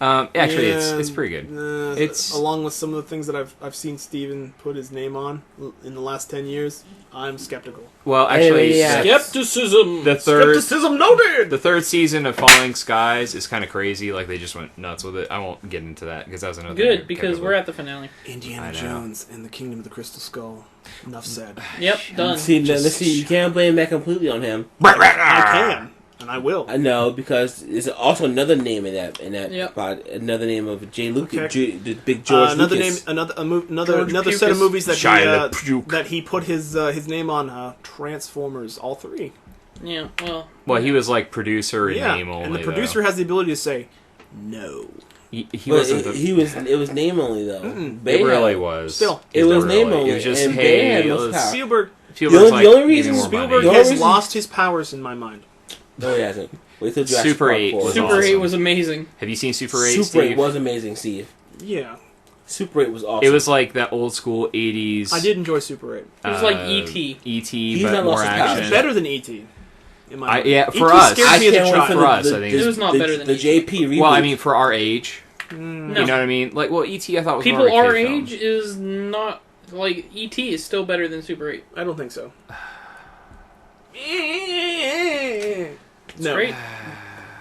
S1: Actually,
S2: Yeah,
S1: it's pretty good. It's
S2: along with some of the things that I've seen Steven put his name on in the last 10 years. I'm skeptical.
S1: Well, actually,
S3: Skepticism.
S2: Skepticism noted.
S1: The third season of Falling Skies is kind of crazy. Like they just went nuts with it. I won't get into that because that was another.
S3: Good, because we're at the finale.
S2: Indiana Jones and the Kingdom of the Crystal Skull. Enough said.
S3: Yep, done.
S6: See, you can't blame that completely on him.
S2: I can. And I will.
S6: I know, because there's also another name in that
S3: Yep.
S6: pod, another name of J. Lucas,
S2: Okay.
S6: the big George
S2: another
S6: Lucas.
S2: name,
S3: George
S2: another set of
S3: Pucas.
S2: movies
S1: Shia
S2: that he put his name on. Transformers, all three.
S3: Yeah,
S1: Well, he was like producer and
S2: Yeah,
S1: name only.
S2: and the producer has the ability to say no.
S1: he
S6: But
S1: wasn't.
S6: it was name only though.
S1: It really was.
S2: Still.
S6: It was
S1: really.
S6: name only.
S1: It was just
S6: and
S1: hey.
S6: Bay had
S1: It
S6: most
S1: was,
S6: power.
S2: Spielberg
S1: Spielberg's
S6: The
S1: like,
S6: only
S1: give me
S6: reason
S1: more
S2: Spielberg
S1: money.
S6: The only
S2: has
S6: reason-
S2: lost his powers in my mind.
S6: No, he hasn't. Wait till Jurassic
S1: Super
S6: Park
S1: 8
S6: 4.
S1: was
S3: Super
S1: awesome.
S3: 8 was amazing.
S1: Have you seen Super 8?
S6: Super 8
S1: Steve?
S6: was amazing, Steve.
S2: Yeah,
S6: Super 8 was awesome.
S1: It was like that old school 80s.
S2: I did enjoy Super 8.
S3: It was like E.T..
S1: E.T.,
S6: He's
S1: but
S6: not
S1: more
S6: lost his powers.
S1: action.
S2: Better than E.T. in my mind.
S1: yeah, for
S2: E.T.
S1: us.
S2: scares
S6: I
S2: me as a
S6: can't wait
S2: child.
S6: for
S1: For us, I think.
S3: It was not better than
S6: the
S3: E.T..
S6: JP reboot.
S1: Well, I mean, for our age.
S3: No.
S1: You know what I mean? Like, well, E.T. I thought was
S3: People
S1: more of a
S3: our
S1: kid film.
S3: age is not... Like, E.T. is still better than Super 8.
S2: I don't think so.
S3: It's
S2: No,
S3: great.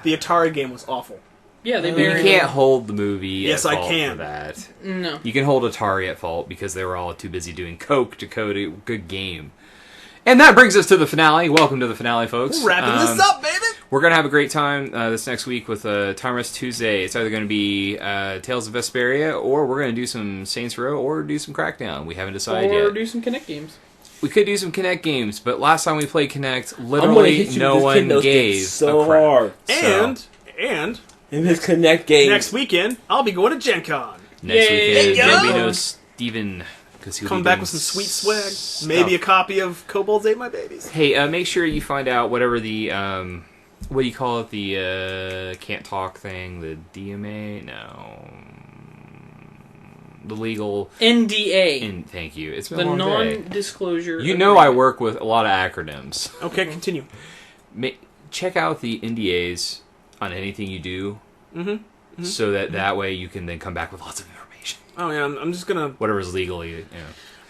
S2: the Atari game was awful.
S3: Yeah, they
S1: You
S3: buried
S1: can't hold the movie
S2: Yes,
S1: at
S2: I
S1: fault
S2: can.
S1: for that.
S3: No.
S1: You can hold Atari at fault because they were all too busy doing coke to code a good game. And that brings us to the finale. Welcome to the finale, folks.
S2: We're wrapping this up, baby.
S1: We're going to have a great time this next week with Time Rest Tuesday. It's either going to be Tales of Vesperia, or we're going to do some Saints Row, or do some Crackdown. We haven't decided
S3: Or
S1: yet.
S3: do some Kinect games.
S1: We could do some Kinect games, but last time we played Kinect,
S6: I'm gonna
S1: literally
S6: hit you
S1: no
S6: with this
S1: one
S6: kendo
S1: gave
S6: stick so
S1: a crap.
S6: hard.
S2: And
S6: In this Connect game.
S2: next weekend, I'll be going to Gen Con.
S1: Next
S3: Yay,
S1: weekend,
S2: yo!
S1: there'll be no Steven. Because he'll
S2: Coming
S1: be
S2: back
S1: doing
S2: with some sweet
S1: stuff.
S2: swag. Maybe a copy of Kobolds Ate My Babies.
S1: Hey, make sure you find out whatever the what do you call it? The can't talk thing, the DMA? No, the legal.
S3: NDA.
S1: Thank you. It's been
S3: The
S1: a long day.
S3: non-disclosure.
S1: You know, I
S3: agreement.
S1: work with a lot of acronyms.
S2: Okay, continue.
S1: Check out the NDAs on anything you do, so that way you can then come back with lots of information.
S2: Oh yeah, I'm just gonna.
S1: Whatever's legally, you know.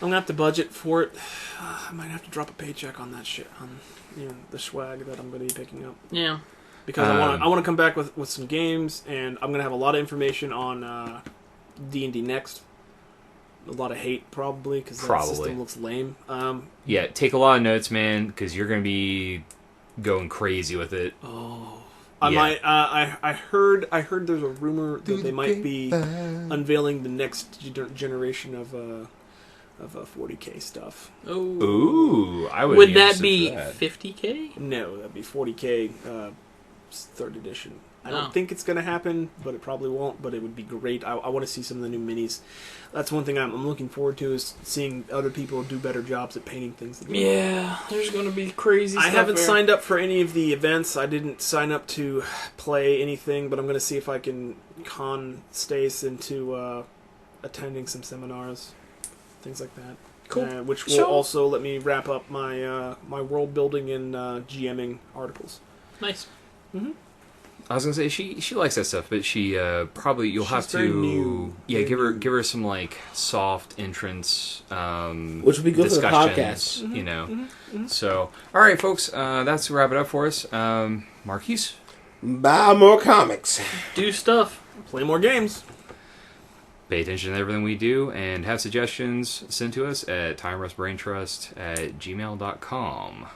S2: I'm gonna have to budget for it. I might have to drop a paycheck on that shit, on the swag that I'm gonna be picking up.
S3: Yeah.
S2: Because I want to come back with some games, and I'm gonna have a lot of information on D&D Next. A lot of hate probably because that system looks lame.
S1: Yeah, take a lot of notes, man, because you're gonna be going crazy with it.
S2: I might. I heard there's a rumor that they might be unveiling the next generation of 40K stuff.
S3: Oh.
S1: Ooh, I would.
S3: Would
S1: be
S3: that
S1: interested
S3: be
S1: for that.
S3: 50K?
S2: No, that'd be 40K third edition. I don't
S3: Oh.
S2: think it's going to happen, but it probably won't. But it would be great. I want to see some of the new minis. That's one thing I'm looking forward to, is seeing other people do better jobs at painting things.
S3: Yeah, there's going to be crazy
S2: I
S3: stuff
S2: haven't
S3: there.
S2: signed up for any of the events. I didn't sign up to play anything, but I'm going to see if I can con Stace into attending some seminars, things like that.
S3: Cool.
S2: Which will
S3: So-
S2: also let me wrap up my my world building and GMing articles.
S3: Nice.
S1: I was gonna say she likes that stuff, but she probably you'll have
S2: She's very
S1: to
S2: new. Very
S1: give
S2: new.
S1: her some like soft entrance
S6: Which would be good for the
S1: discussions,
S6: podcast.
S1: you know. So all right, folks, that's to wrap it up for us. Marquise,
S6: Buy more comics.
S3: Do stuff.
S2: Play more games.
S1: pay attention to everything we do, and have suggestions sent to us at timerustbraintrust@gmail.com.